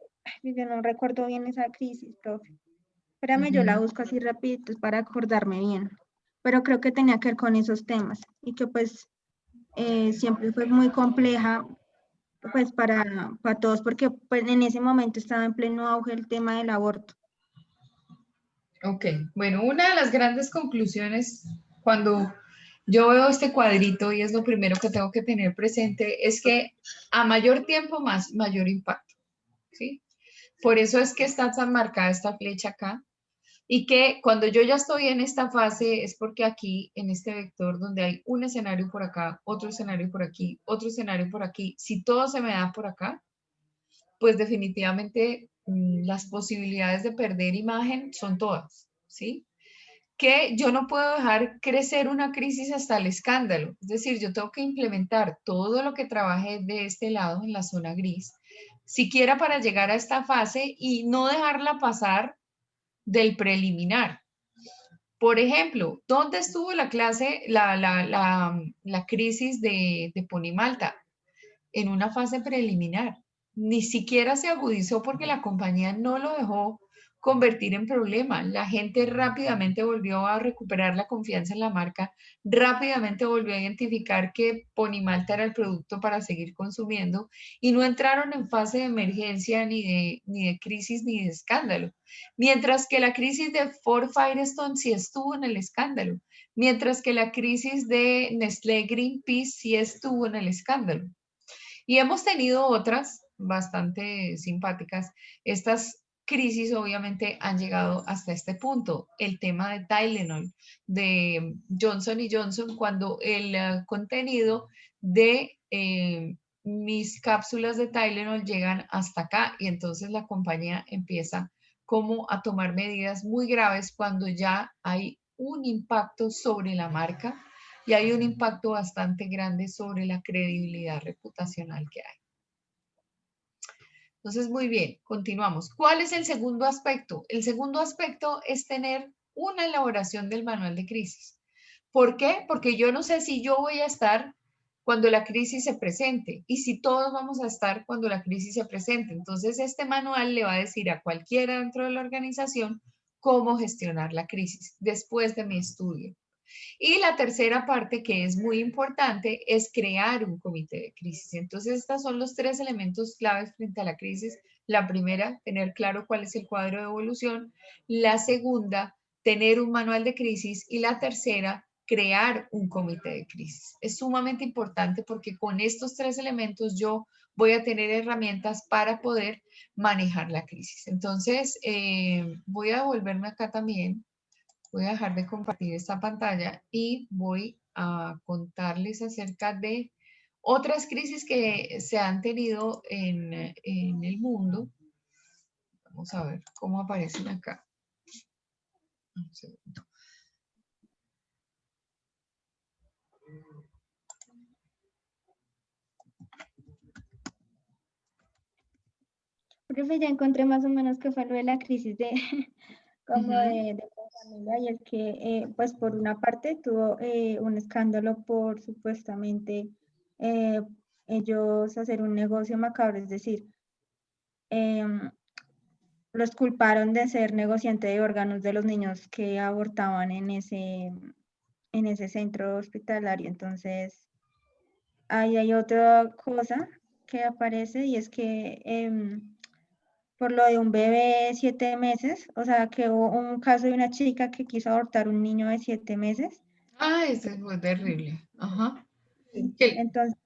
yo no recuerdo bien esa crisis, profe. Espérame, yo la busco así rapidito para acordarme bien. Pero creo que tenía que ver con esos temas y que pues siempre fue muy compleja pues para todos porque pues en ese momento estaba en pleno auge el tema del aborto. Ok, bueno, una de las grandes conclusiones cuando yo veo este cuadrito y es lo primero que tengo que tener presente es que a mayor tiempo, mayor impacto, ¿sí? Por eso es que está tan marcada esta flecha acá y que cuando yo ya estoy en esta fase es porque aquí, en este vector donde hay un escenario por acá, otro escenario por aquí, otro escenario por aquí, si todo se me da por acá, pues definitivamente las posibilidades de perder imagen son todas, ¿sí? Que yo no puedo dejar crecer una crisis hasta el escándalo. Es decir, yo tengo que implementar todo lo que trabajé de este lado, en la zona gris, siquiera para llegar a esta fase y no dejarla pasar del preliminar. Por ejemplo, ¿dónde estuvo la clase, la crisis de Ponimalta? En una fase preliminar. Ni siquiera se agudizó porque la compañía no lo dejó convertir en problema. La gente rápidamente volvió a recuperar la confianza en la marca, rápidamente volvió a identificar que Ponimalta era el producto para seguir consumiendo y no entraron en fase de emergencia ni de crisis ni de escándalo. Mientras que la crisis de Ford Firestone sí estuvo en el escándalo, mientras que la crisis de Nestlé Greenpeace sí estuvo en el escándalo. Y hemos tenido otras bastante simpáticas. Estas crisis obviamente han llegado hasta este punto. El tema de Tylenol, de Johnson Johnson, cuando el contenido de mis cápsulas de Tylenol llegan hasta acá y entonces la compañía empieza como a tomar medidas muy graves cuando ya hay un impacto sobre la marca y hay un impacto bastante grande sobre la credibilidad reputacional que hay. Entonces, muy bien, continuamos. ¿Cuál es el segundo aspecto? El segundo aspecto es tener una elaboración del manual de crisis. ¿Por qué? Porque yo no sé si yo voy a estar cuando la crisis se presente y si todos vamos a estar cuando la crisis se presente. Entonces, este manual le va a decir a cualquiera dentro de la organización cómo gestionar la crisis después de mi estudio. Y la tercera parte, que es muy importante, es crear un comité de crisis. Entonces, estos son los tres elementos claves frente a la crisis. La primera, tener claro cuál es el cuadro de evolución. La segunda, tener un manual de crisis. Y la tercera, crear un comité de crisis. Es sumamente importante porque con estos tres elementos yo voy a tener herramientas para poder manejar la crisis. Entonces, voy a volverme acá también. Voy a dejar de compartir esta pantalla y voy a contarles acerca de otras crisis que se han tenido en el mundo. Vamos a ver cómo aparecen acá. Un segundo. Profe, ya encontré más o menos qué fue lo de la crisis de, como de familia, y es que, pues por una parte tuvo un escándalo por supuestamente ellos hacer un negocio macabro, es decir, los culparon de ser negociante de órganos de los niños que abortaban en ese centro hospitalario. Entonces, ahí hay otra cosa que aparece, y es que por lo de un bebé de 7 meses, o sea, que hubo un caso de una chica que quiso abortar un niño de 7 meses. Ah, ese fue terrible. Ajá. Entonces,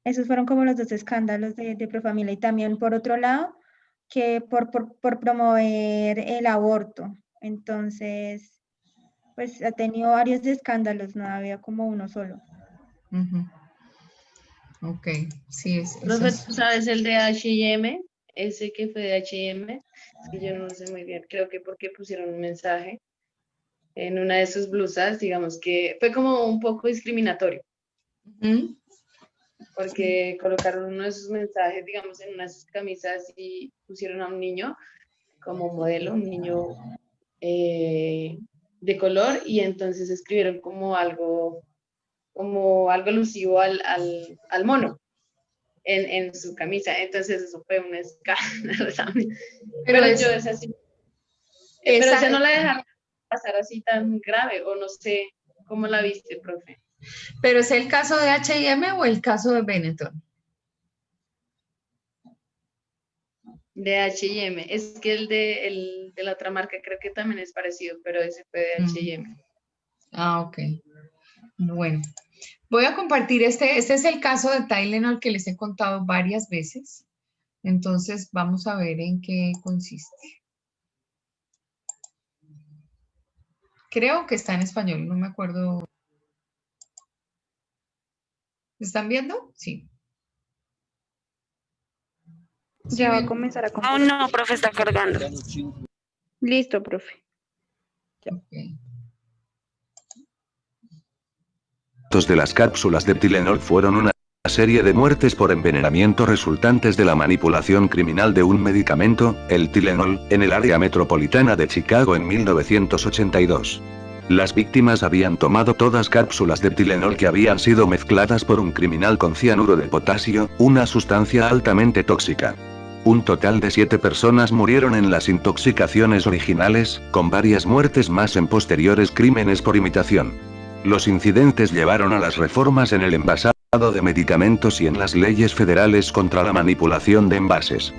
esos fueron como los dos escándalos de Profamilia. Y también, por otro lado, que por promover el aborto. Entonces, pues ha tenido varios escándalos, no había como uno solo. Ok, sí, Profe, ¿tú sabes el de H&M? Ese que fue de H&M, que yo no sé muy bien, creo que porque pusieron un mensaje en una de sus blusas, digamos que fue como un poco discriminatorio. Porque colocaron uno de sus mensajes, digamos, en una de sus camisas y pusieron a un niño como modelo, un niño de color, y entonces escribieron como algo alusivo al mono en su camisa. Entonces eso fue un escándalo también. Pero yo es así. Pero esa no la dejaron pasar así tan grave, o no sé cómo la viste, profe. ¿Pero es el caso de H&M o el caso de Benetton? De H&M. Es que el de la otra marca creo que también es parecido, pero ese fue de H&M. Ah, ok. Bueno, voy a compartir este es el caso de Tylenol que les he contado varias veces. Entonces vamos a ver en qué consiste. Creo que está en español, no me acuerdo. ¿Están viendo? Sí. Ya va a comenzar a compartir. Aún no, profe, está cargando. Listo, profe. De las cápsulas de Tylenol fueron una serie de muertes por envenenamiento resultantes de la manipulación criminal de un medicamento, el Tylenol, en el área metropolitana de Chicago en 1982. Las víctimas habían tomado todas cápsulas de Tylenol que habían sido mezcladas por un criminal con cianuro de potasio, una sustancia altamente tóxica. Un total de 7 personas murieron en las intoxicaciones originales, con varias muertes más en posteriores crímenes por imitación. Los incidentes llevaron a las reformas en el envasado de medicamentos y en las leyes federales contra la manipulación de envases.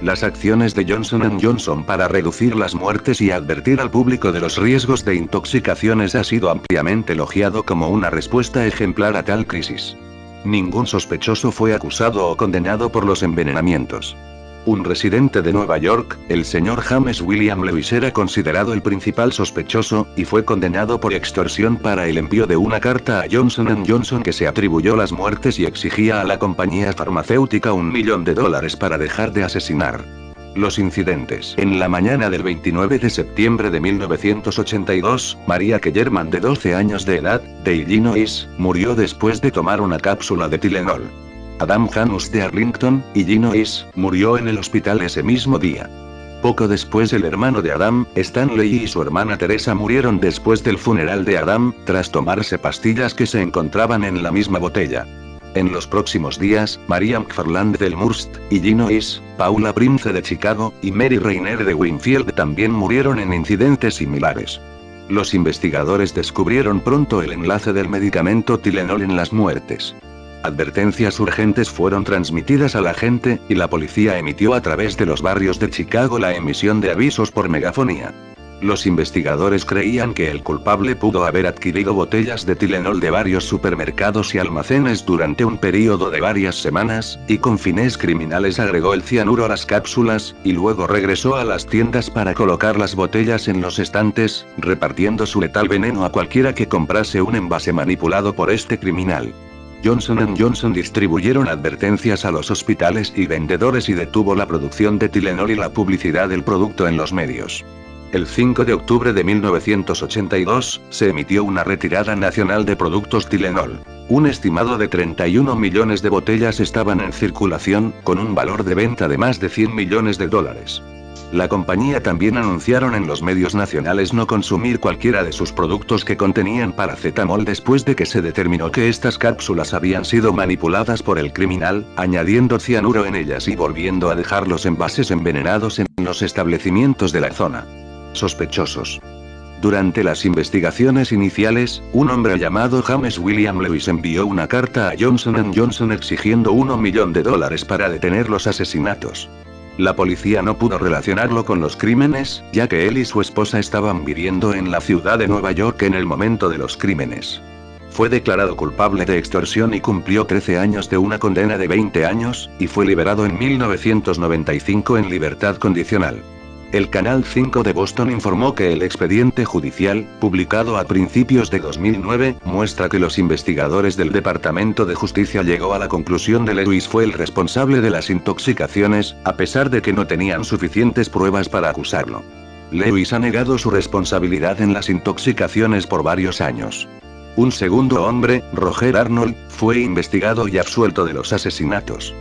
Las acciones de Johnson & Johnson para reducir las muertes y advertir al público de los riesgos de intoxicaciones ha sido ampliamente elogiado como una respuesta ejemplar a tal crisis. Ningún sospechoso fue acusado o condenado por los envenenamientos. Un residente de Nueva York, el señor James William Lewis, era considerado el principal sospechoso, y fue condenado por extorsión para el envío de una carta a Johnson & Johnson que se atribuyó las muertes y exigía a la compañía farmacéutica $1 millón para dejar de asesinar. Los incidentes. En la mañana del 29 de septiembre de 1982, Maria Kellerman, de 12 años de edad, de Illinois, murió después de tomar una cápsula de Tylenol. Adam Janus, de Arlington, Illinois, murió en el hospital ese mismo día. Poco después, el hermano de Adam, Stanley, y su hermana Teresa murieron después del funeral de Adam, tras tomarse pastillas que se encontraban en la misma botella. En los próximos días, Maria McFarland, de Elmhurst, Illinois, Paula Prince, de Chicago, y Mary Rainer, de Winfield, también murieron en incidentes similares. Los investigadores descubrieron pronto el enlace del medicamento Tylenol en las muertes. Advertencias urgentes fueron transmitidas a la gente, y la policía emitió a través de los barrios de Chicago la emisión de avisos por megafonía. Los investigadores creían que el culpable pudo haber adquirido botellas de Tylenol de varios supermercados y almacenes durante un período de varias semanas, y con fines criminales agregó el cianuro a las cápsulas, y luego regresó a las tiendas para colocar las botellas en los estantes, repartiendo su letal veneno a cualquiera que comprase un envase manipulado por este criminal. Johnson & Johnson distribuyeron advertencias a los hospitales y vendedores y detuvo la producción de Tylenol y la publicidad del producto en los medios. El 5 de octubre de 1982, se emitió una retirada nacional de productos Tylenol. Un estimado de 31 millones de botellas estaban en circulación, con un valor de venta de más de 100 millones de dólares. La compañía también anunciaron en los medios nacionales no consumir cualquiera de sus productos que contenían paracetamol después de que se determinó que estas cápsulas habían sido manipuladas por el criminal, añadiendo cianuro en ellas y volviendo a dejar los envases envenenados en los establecimientos de la zona. Sospechosos. Durante las investigaciones iniciales, un hombre llamado James William Lewis envió una carta a Johnson & Johnson exigiendo $1 millón para detener los asesinatos. La policía no pudo relacionarlo con los crímenes, ya que él y su esposa estaban viviendo en la ciudad de Nueva York en el momento de los crímenes. Fue declarado culpable de extorsión y cumplió 13 años de una condena de 20 años, y fue liberado en 1995 en libertad condicional. El Canal 5 de Boston informó que el expediente judicial, publicado a principios de 2009, muestra que los investigadores del Departamento de Justicia llegó a la conclusión de que Lewis fue el responsable de las intoxicaciones, a pesar de que no tenían suficientes pruebas para acusarlo. Lewis ha negado su responsabilidad en las intoxicaciones por varios años. Un segundo hombre, Roger Arnold, fue investigado y absuelto de los asesinatos.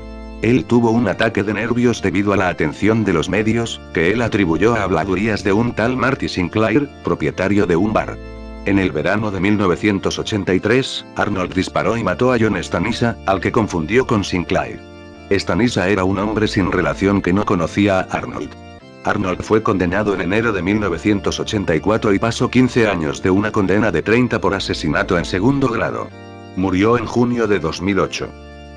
Él tuvo un ataque de nervios debido a la atención de los medios, que él atribuyó a habladurías de un tal Marty Sinclair, propietario de un bar. En el verano de 1983, Arnold disparó y mató a John Stanisa, al que confundió con Sinclair. Stanisa era un hombre sin relación que no conocía a Arnold. Arnold fue condenado en enero de 1984 y pasó 15 años de una condena de 30 por asesinato en segundo grado. Murió en junio de 2008.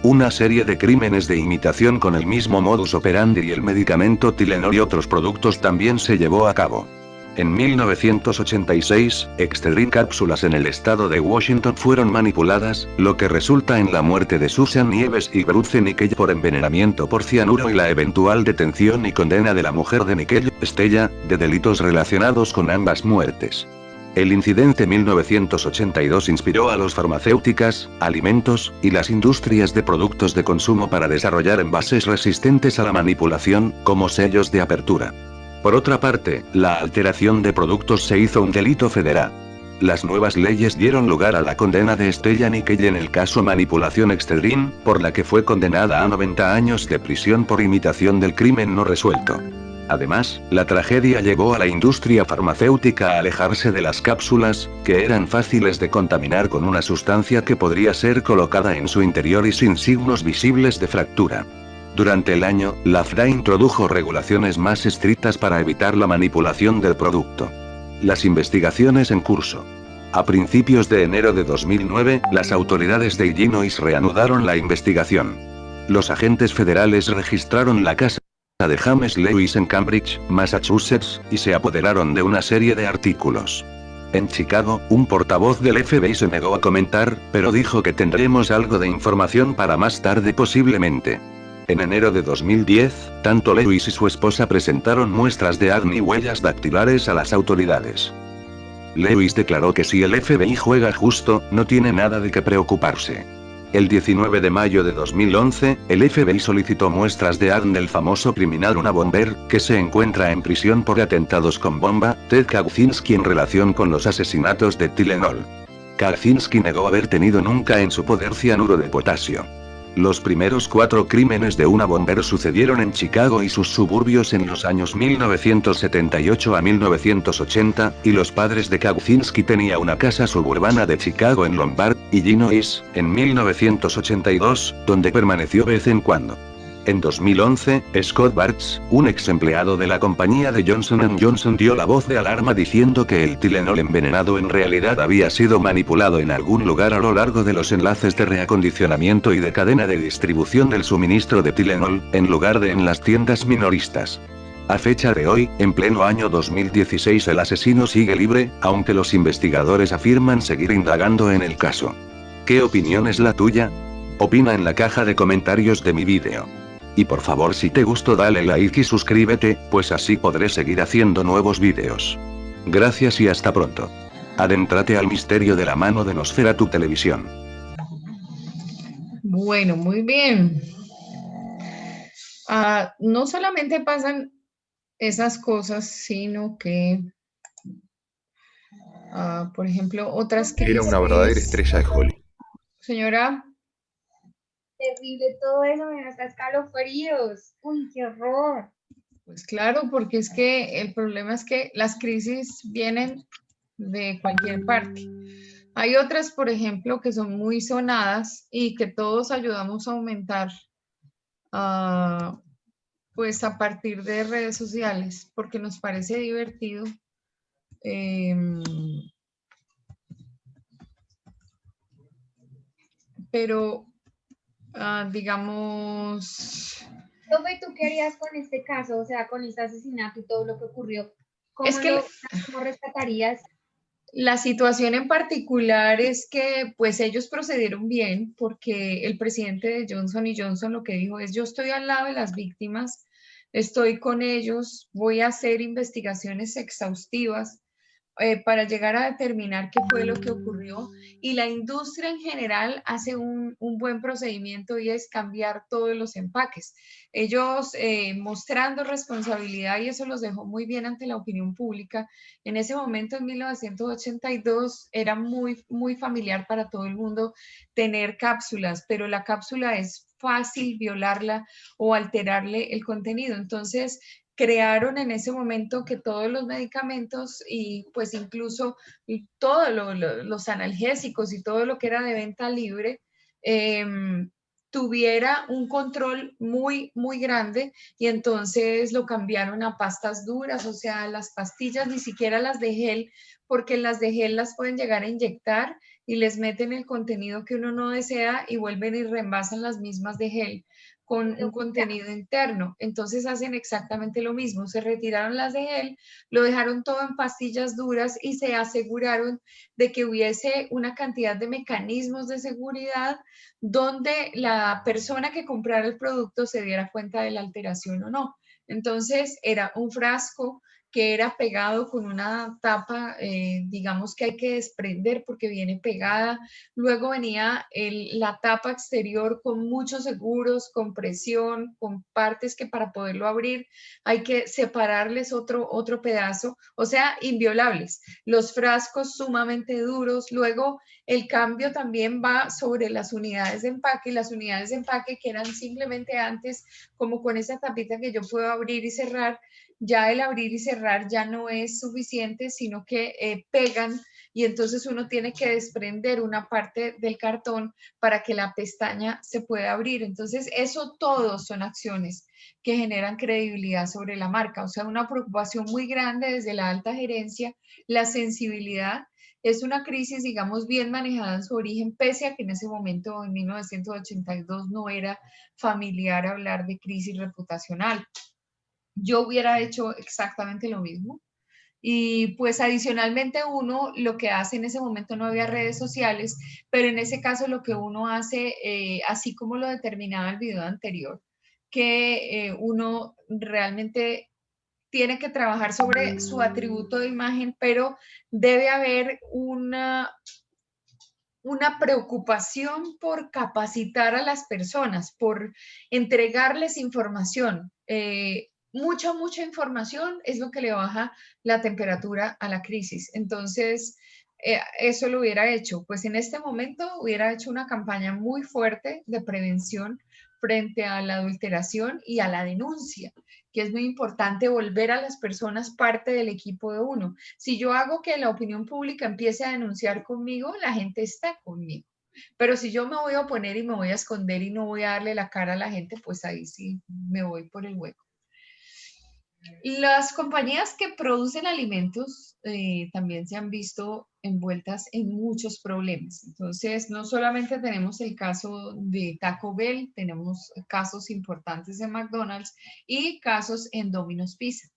Una serie de crímenes de imitación con el mismo modus operandi y el medicamento Tylenol y otros productos también se llevó a cabo. En 1986, Excedrin cápsulas en el estado de Washington fueron manipuladas, lo que resulta en la muerte de Susan Nieves y Bruce Nickell por envenenamiento por cianuro y la eventual detención y condena de la mujer de Nickell, Stella, de delitos relacionados con ambas muertes. El incidente 1982 inspiró a las farmacéuticas, alimentos, y las industrias de productos de consumo para desarrollar envases resistentes a la manipulación, como sellos de apertura. Por otra parte, la alteración de productos se hizo un delito federal. Las nuevas leyes dieron lugar a la condena de Stella Nickell en el caso manipulación Excedrin, por la que fue condenada a 90 años de prisión por imitación del crimen no resuelto. Además, la tragedia llevó a la industria farmacéutica a alejarse de las cápsulas, que eran fáciles de contaminar con una sustancia que podría ser colocada en su interior y sin signos visibles de fractura. Durante el año, la FDA introdujo regulaciones más estrictas para evitar la manipulación del producto. Las investigaciones en curso. A principios de enero de 2009, las autoridades de Illinois reanudaron la investigación. Los agentes federales registraron la casa de James Lewis en Cambridge, Massachusetts, y se apoderaron de una serie de artículos. En Chicago, un portavoz del FBI se negó a comentar, pero dijo que tendremos algo de información para más tarde posiblemente. En enero de 2010, tanto Lewis y su esposa presentaron muestras de ADN y huellas dactilares a las autoridades. Lewis declaró que si el FBI juega justo, no tiene nada de qué preocuparse. El 19 de mayo de 2011, el FBI solicitó muestras de ADN del famoso criminal Una Bomber, que se encuentra en prisión por atentados con bomba, Ted Kaczynski en relación con los asesinatos de Tylenol. Kaczynski negó haber tenido nunca en su poder cianuro de potasio. Los primeros 4 crímenes de Una Bomber sucedieron en Chicago y sus suburbios en los años 1978 a 1980, y los padres de Kaczynski tenían una casa suburbana de Chicago en Lombard, Illinois, en 1982, donde permaneció de vez en cuando. En 2011, Scott Bartz, un ex empleado de la compañía de Johnson & Johnson, dio la voz de alarma diciendo que el Tylenol envenenado en realidad había sido manipulado en algún lugar a lo largo de los enlaces de reacondicionamiento y de cadena de distribución del suministro de Tylenol, en lugar de en las tiendas minoristas. A fecha de hoy, en pleno año 2016, el asesino sigue libre, aunque los investigadores afirman seguir indagando en el caso. ¿Qué opinión es la tuya? Opina en la caja de comentarios de mi vídeo. Y por favor, si te gustó, dale like y suscríbete, pues así podré seguir haciendo nuevos vídeos. Gracias y hasta pronto. Adéntrate al misterio de la mano de Nosferatu Televisión. Bueno, muy bien. No solamente pasan esas cosas, sino que, por ejemplo, otras crisis. Era una verdadera estrella de Hollywood. Señora. Terrible todo eso, me da hasta escalofríos. Uy, qué horror. Pues claro, porque es que el problema es que las crisis vienen de cualquier parte. Hay otras, por ejemplo, que son muy sonadas y que todos ayudamos a aumentar, pues a partir de redes sociales, porque nos parece divertido. Pero, digamos... Profe, ¿tú qué harías con este caso? O sea, con este asesinato y todo lo que ocurrió. ¿Cómo, ¿cómo rescatarías? La situación en particular es que pues ellos procedieron bien porque el presidente de Johnson & Johnson lo que dijo es: yo estoy al lado de las víctimas, estoy con ellos, voy a hacer investigaciones exhaustivas para llegar a determinar qué fue lo que ocurrió, y la industria en general hace un buen procedimiento y es cambiar todos los empaques. Ellos mostrando responsabilidad, y eso los dejó muy bien ante la opinión pública. En ese momento, en 1982, era muy, muy familiar para todo el mundo tener cápsulas, pero la cápsula es fácil violarla o alterarle el contenido. Entonces, crearon en ese momento que todos los medicamentos y pues incluso todos los analgésicos y todo lo que era de venta libre tuviera un control muy, muy grande, y entonces lo cambiaron a pastas duras, o sea, las pastillas ni siquiera las de gel, porque las de gel las pueden llegar a inyectar y les meten el contenido que uno no desea y vuelven y reembasan las mismas de gel con un contenido interno. Entonces hacen exactamente lo mismo, se retiraron las de gel, lo dejaron todo en pastillas duras y se aseguraron de que hubiese una cantidad de mecanismos de seguridad donde la persona que comprara el producto se diera cuenta de la alteración o no. Entonces era un frasco que era pegado con una tapa, digamos que hay que desprender porque viene pegada. Luego venía la tapa exterior con muchos seguros, con presión, con partes que para poderlo abrir hay que separarles otro pedazo, o sea, inviolables. Los frascos sumamente duros. Luego el cambio también va sobre las unidades de empaque. Las unidades de empaque que eran simplemente antes como con esa tapita que yo puedo abrir y cerrar, ya el abrir y cerrar ya no es suficiente, sino que pegan, y entonces uno tiene que desprender una parte del cartón para que la pestaña se pueda abrir. Entonces eso todo son acciones que generan credibilidad sobre la marca, o sea, una preocupación muy grande desde la alta gerencia, la sensibilidad. Es una crisis, digamos, bien manejada en su origen, pese a que en ese momento, en 1982, no era familiar hablar de crisis reputacional. Yo hubiera hecho exactamente lo mismo. Y pues adicionalmente uno lo que hace en ese momento, no había redes sociales, pero en ese caso lo que uno hace, así como lo determinaba el video anterior, que uno realmente tiene que trabajar sobre su atributo de imagen, pero debe haber una preocupación por capacitar a las personas, por entregarles información. Mucha información es lo que le baja la temperatura a la crisis. Entonces, eso lo hubiera hecho. Pues en este momento hubiera hecho una campaña muy fuerte de prevención frente a la adulteración y a la denuncia, que es muy importante volver a las personas parte del equipo de uno. Si yo hago que la opinión pública empiece a denunciar conmigo, la gente está conmigo. Pero si yo me voy a oponer y me voy a esconder y no voy a darle la cara a la gente, pues ahí sí me voy por el hueco. Las compañías que producen alimentos también se han visto envueltas en muchos problemas. Entonces, no solamente tenemos el caso de Taco Bell, tenemos casos importantes en McDonald's y casos en Domino's Pizza.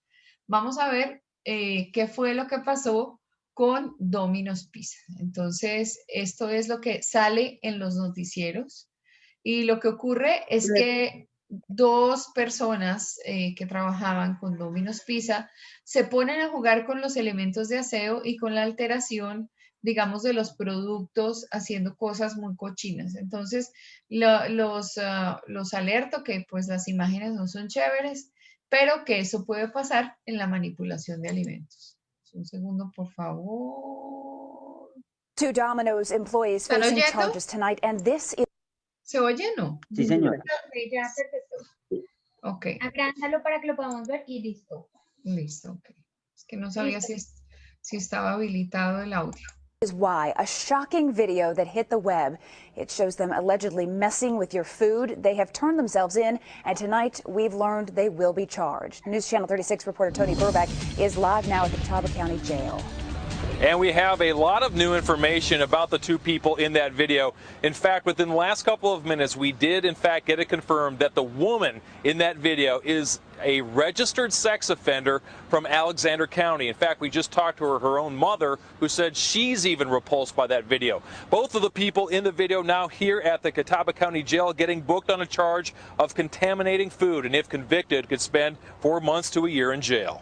Vamos a ver qué fue lo que pasó con Domino's Pizza. Entonces, esto es lo que sale en los noticieros, y lo que ocurre es que dos personas que trabajaban con Domino's Pizza se ponen a jugar con los elementos de aseo y con la alteración, digamos, de los productos, haciendo cosas muy cochinas. Entonces, los alerto que pues las imágenes no son chéveres, pero que eso puede pasar en la manipulación de alimentos. Un segundo, por favor. Two Domino's employees facing charges tonight, and this is... ¿Se oye o no? Sí, señora. Ok, ya, perfecto. Ok. Agránzalo para que lo podamos ver y listo. Listo, ok. Es que no sabía si estaba habilitado el audio. Is why a shocking video that hit the web. It shows them allegedly messing with your food. They have turned themselves in, and tonight we've learned they will be charged. News Channel 36 reporter Tony Burbeck is live now at the Catawba County Jail. And we have a lot of new information about the two people in that video. In fact, within the last couple of minutes, we did in fact get it confirmed that the woman in that video is a registered sex offender from Alexander County. In fact, we just talked to her own mother, who said she's even repulsed by that video. Both of the people in the video now here at the Catawba County Jail getting booked on a charge of contaminating food, and if convicted, could spend 4 months to a year in jail.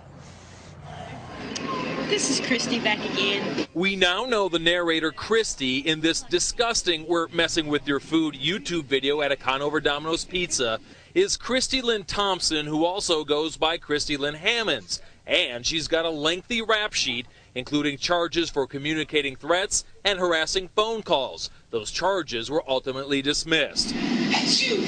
This is Christy back again. We now know the narrator, Christy, in this disgusting "we're messing with your food" YouTube video at a Conover Domino's Pizza is Christy Lynn Thompson, who also goes by Christy Lynn Hammonds. And she's got a lengthy rap sheet, including charges for communicating threats and harassing phone calls. Those charges were ultimately dismissed. That's you.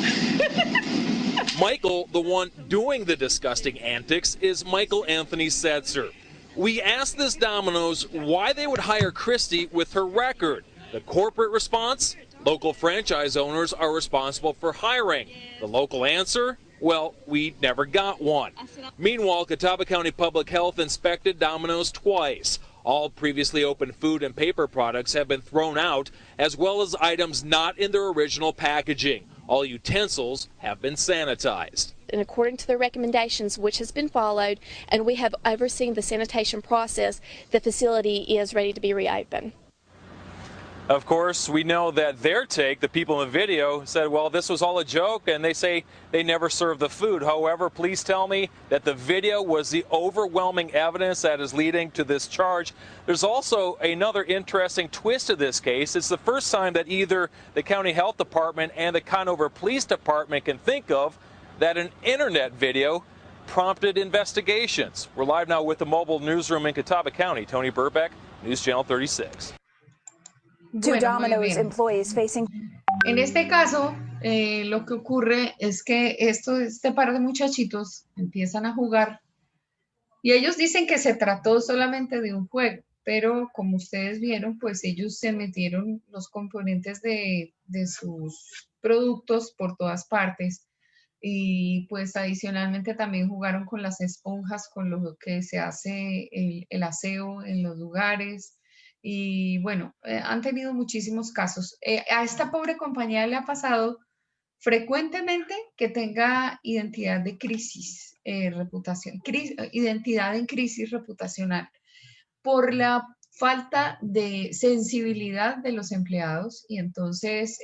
Michael, the one doing the disgusting antics, is Michael Anthony Setzer. We asked this Domino's why they would hire Christy with her record. The corporate response? Local franchise owners are responsible for hiring. The local answer? Well, we never got one. Meanwhile, Catawba County Public Health inspected Domino's twice. All previously opened food and paper products have been thrown out, as well as items not in their original packaging. All utensils have been sanitized. And according to the recommendations, which has been followed, and we have overseen the sanitation process, the facility is ready to be reopened. Of course, we know that their take, the people in the video, said, well, this was all a joke, and they say they never served the food. However, please tell me that the video was the overwhelming evidence that is leading to this charge. There's also another interesting twist to this case. It's the first time that either the County Health Department and the Conover Police Department can think of that an internet video prompted investigations. We're live now with the mobile newsroom in Catawba County. Tony Burbeck, News Channel 36. Two Domino's employees facing... En este caso, lo que ocurre es que este par de muchachitos empiezan a jugar y ellos dicen que se trató solamente de un juego, pero como ustedes vieron, pues ellos se metieron los componentes de sus productos por todas partes. Y pues adicionalmente también jugaron con las esponjas, con lo que se hace el aseo en los lugares. Y bueno, han tenido muchísimos casos. A esta pobre compañía le ha pasado frecuentemente que tenga identidad de crisis, identidad en crisis reputacional por la falta de sensibilidad de los empleados. Y entonces,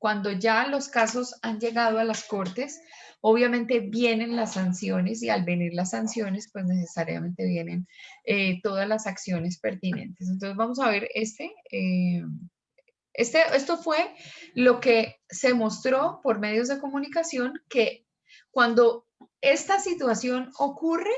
cuando ya los casos han llegado a las cortes, obviamente vienen las sanciones y al venir las sanciones, pues necesariamente vienen todas las acciones pertinentes. Entonces vamos a ver esto fue lo que se mostró por medios de comunicación, que cuando esta situación ocurre,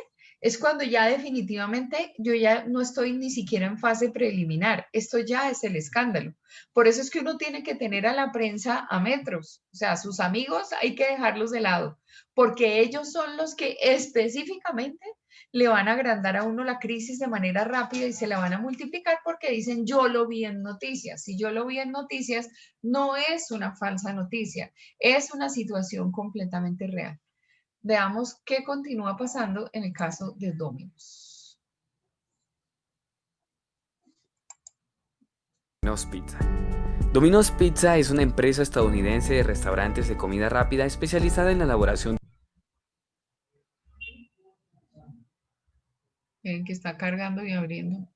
es cuando ya definitivamente yo ya no estoy ni siquiera en fase preliminar. Esto ya es el escándalo. Por eso es que uno tiene que tener a la prensa a metros. O sea, sus amigos hay que dejarlos de lado, porque ellos son los que específicamente le van a agrandar a uno la crisis de manera rápida y se la van a multiplicar porque dicen, yo lo vi en noticias. Si yo lo vi en noticias, no es una falsa noticia, es una situación completamente real. Veamos qué continúa pasando en el caso de Domino's. Domino's Pizza. Domino's Pizza es una empresa estadounidense de restaurantes de comida rápida especializada en la elaboración. Miren que está cargando y abriendo.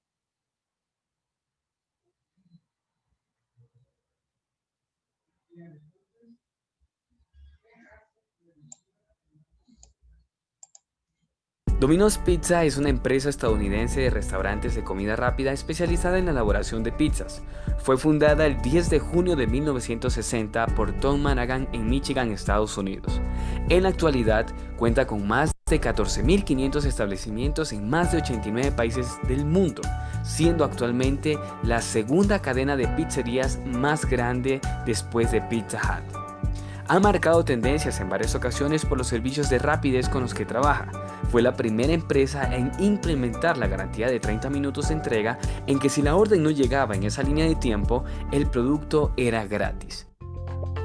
Domino's Pizza es una empresa estadounidense de restaurantes de comida rápida especializada en la elaboración de pizzas. Fue fundada el 10 de junio de 1960 por Tom Managan en Michigan, Estados Unidos. En la actualidad cuenta con más de 14.500 establecimientos en más de 89 países del mundo, siendo actualmente la segunda cadena de pizzerías más grande después de Pizza Hut. Ha marcado tendencias en varias ocasiones por los servicios de rapidez con los que trabaja. Fue la primera empresa en implementar la garantía de 30 minutos de entrega, en que si la orden no llegaba en esa línea de tiempo, el producto era gratis.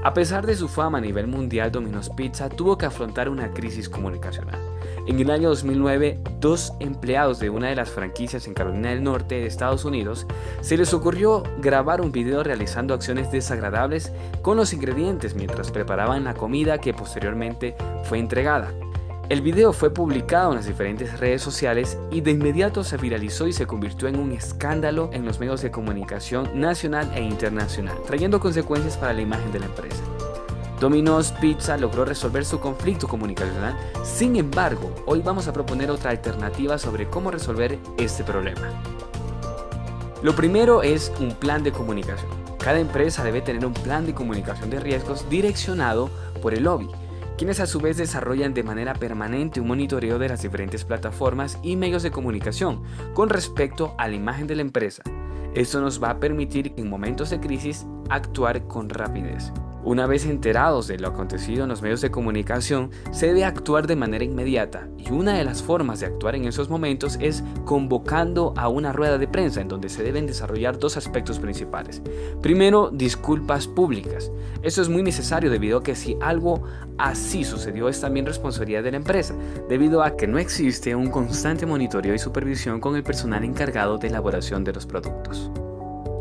A pesar de su fama a nivel mundial, Domino's Pizza tuvo que afrontar una crisis comunicacional. En el año 2009, 2 empleados de una de las franquicias en Carolina del Norte de Estados Unidos se les ocurrió grabar un video realizando acciones desagradables con los ingredientes mientras preparaban la comida que posteriormente fue entregada. El video fue publicado en las diferentes redes sociales y de inmediato se viralizó y se convirtió en un escándalo en los medios de comunicación nacional e internacional, trayendo consecuencias para la imagen de la empresa. Domino's Pizza logró resolver su conflicto comunicacional, sin embargo, hoy vamos a proponer otra alternativa sobre cómo resolver este problema. Lo primero es un plan de comunicación. Cada empresa debe tener un plan de comunicación de riesgos direccionado por el lobby, quienes a su vez desarrollan de manera permanente un monitoreo de las diferentes plataformas y medios de comunicación con respecto a la imagen de la empresa. Esto nos va a permitir en momentos de crisis actuar con rapidez. Una vez enterados de lo acontecido en los medios de comunicación, se debe actuar de manera inmediata, y una de las formas de actuar en esos momentos es convocando a una rueda de prensa en donde se deben desarrollar 2 aspectos principales. Primero, disculpas públicas. Eso es muy necesario debido a que si algo así sucedió es también responsabilidad de la empresa, debido a que no existe un constante monitoreo y supervisión con el personal encargado de elaboración de los productos.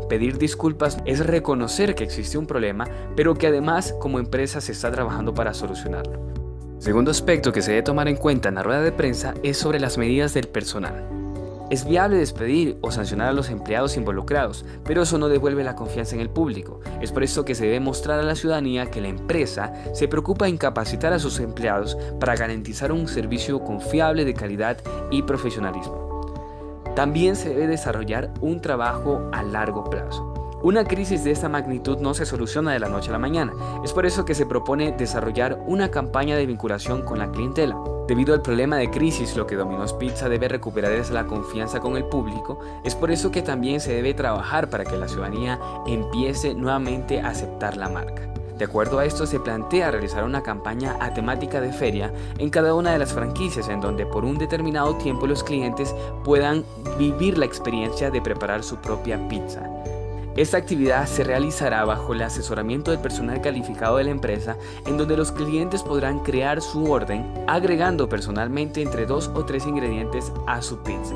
Pedir disculpas es reconocer que existe un problema, pero que además como empresa se está trabajando para solucionarlo. Segundo aspecto que se debe tomar en cuenta en la rueda de prensa es sobre las medidas del personal. Es viable despedir o sancionar a los empleados involucrados, pero eso no devuelve la confianza en el público. Es por eso que se debe mostrar a la ciudadanía que la empresa se preocupa en capacitar a sus empleados para garantizar un servicio confiable, de calidad y profesionalismo. También se debe desarrollar un trabajo a largo plazo. Una crisis de esta magnitud no se soluciona de la noche a la mañana. Es por eso que se propone desarrollar una campaña de vinculación con la clientela. Debido al problema de crisis, lo que Domino's Pizza debe recuperar es la confianza con el público. Es por eso que también se debe trabajar para que la ciudadanía empiece nuevamente a aceptar la marca. De acuerdo a esto, se plantea realizar una campaña a temática de feria en cada una de las franquicias, en donde por un determinado tiempo los clientes puedan vivir la experiencia de preparar su propia pizza. Esta actividad se realizará bajo el asesoramiento del personal calificado de la empresa, en donde los clientes podrán crear su orden agregando personalmente entre 2 o 3 ingredientes a su pizza.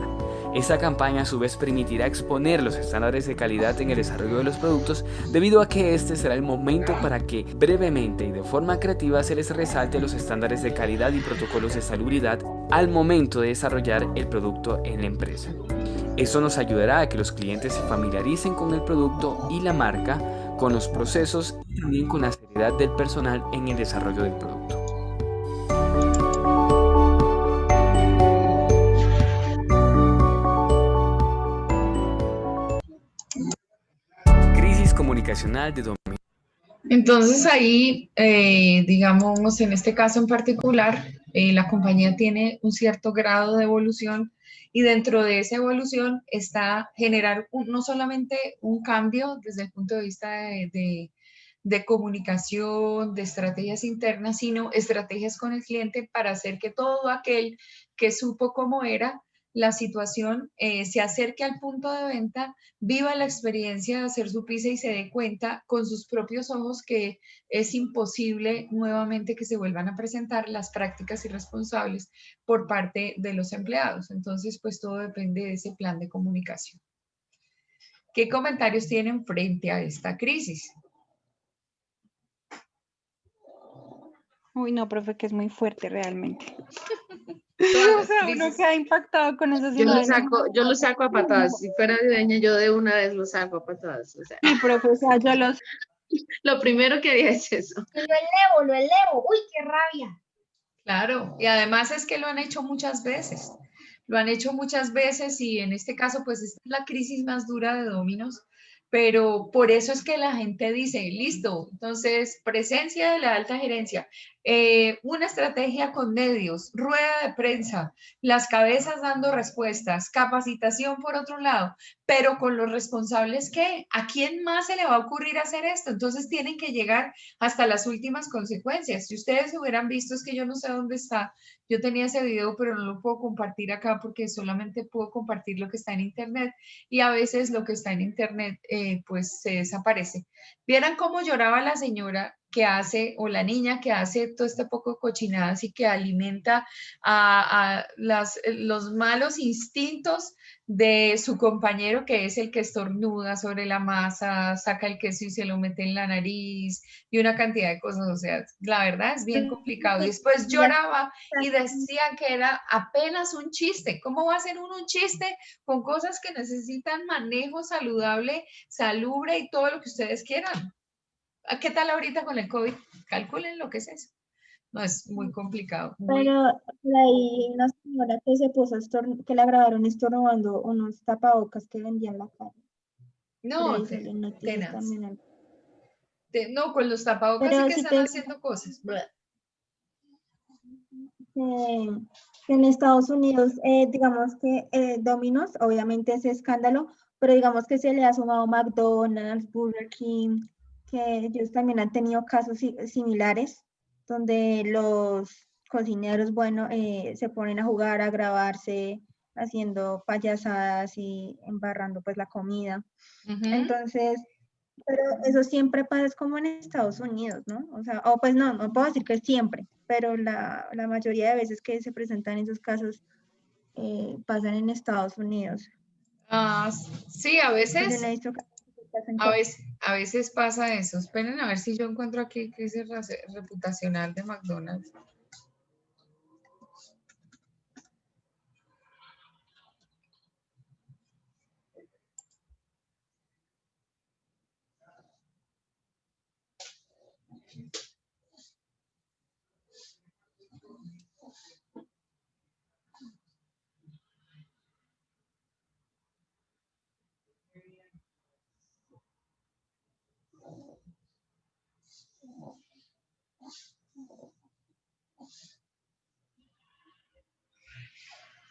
Esta campaña a su vez permitirá exponer los estándares de calidad en el desarrollo de los productos, debido a que este será el momento para que brevemente y de forma creativa se les resalte los estándares de calidad y protocolos de salubridad al momento de desarrollar el producto en la empresa. Esto nos ayudará a que los clientes se familiaricen con el producto y la marca, con los procesos y también con la seriedad del personal en el desarrollo del producto. Crisis comunicacional de Domino's. Entonces ahí, digamos, en este caso en particular, la compañía tiene un cierto grado de evolución, y dentro de esa evolución está generar no solamente un cambio desde el punto de vista de comunicación, de estrategias internas, sino estrategias con el cliente para hacer que todo aquel que supo cómo era la situación se acerque al punto de venta, viva la experiencia de hacer su pizza y se dé cuenta con sus propios ojos que es imposible nuevamente que se vuelvan a presentar las prácticas irresponsables por parte de los empleados. Entonces, pues todo depende de ese plan de comunicación. ¿Qué comentarios tienen frente a esta crisis? Uy, no, profe, que es muy fuerte realmente. O sea, uno queda impactado con esas imágenes. Yo lo saco a patadas. Si fuera dueña, yo de una vez lo saco a patadas. O sea. Sí, profe, o sea, yo los... Lo primero que haría es eso. Lo elevo. Uy, qué rabia. Claro, y además es que lo han hecho muchas veces. Lo han hecho muchas veces y en este caso, pues esta es la crisis más dura de Domino's, pero por eso es que la gente dice, listo, entonces presencia de la alta gerencia, una estrategia con medios, rueda de prensa, las cabezas dando respuestas, capacitación por otro lado, pero con los responsables, ¿qué? ¿A quién más se le va a ocurrir hacer esto? Entonces tienen que llegar hasta las últimas consecuencias. Si ustedes hubieran visto, es que yo no sé dónde está, yo tenía ese video, pero no lo puedo compartir acá porque solamente puedo compartir lo que está en internet y a veces lo que está en internet pues se desaparece. Vieran cómo lloraba la señora que hace, o la niña que hace todo este poco de cochinadas y que alimenta a los malos instintos de su compañero, que es el que estornuda sobre la masa, saca el queso y se lo mete en la nariz y una cantidad de cosas. O sea, la verdad es bien complicado. Y después lloraba y decía que era apenas un chiste. ¿Cómo va a ser un chiste con cosas que necesitan manejo saludable, salubre y todo lo que ustedes quieran? ¿Qué tal ahorita con el COVID? Calculen lo que es eso. No, es muy complicado. Pero por ahí una señora que se puso que la grabaron estornudando unos tapabocas que vendían en la calle. No, no, con los tapabocas pero sí que están haciendo cosas. En Estados Unidos, digamos que Domino's, obviamente es escándalo, pero digamos que se le ha sumado McDonald's, Burger King, que ellos también han tenido casos similares, donde los cocineros, bueno, se ponen a jugar, a grabarse, haciendo payasadas y embarrando pues la comida. Entonces, pero eso siempre pasa, es como en Estados Unidos, ¿no? O sea, pues no puedo decir que siempre, pero la mayoría de veces que se presentan esos casos pasan en Estados Unidos. Sí, a veces pasa eso. Esperen a ver si yo encuentro aquí crisis reputacional de McDonald's.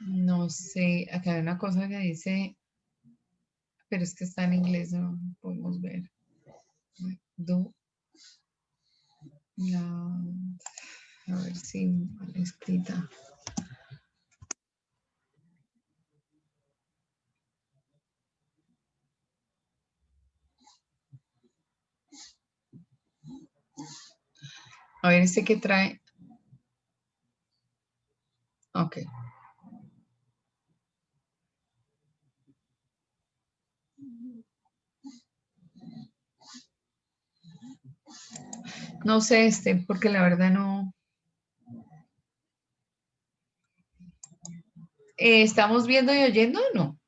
No sé, acá hay una cosa que dice, pero es que está en inglés, no podemos ver. A ver si mal escrita. A ver, que trae. Ok. No sé porque la verdad no. ¿Estamos viendo y oyendo o no?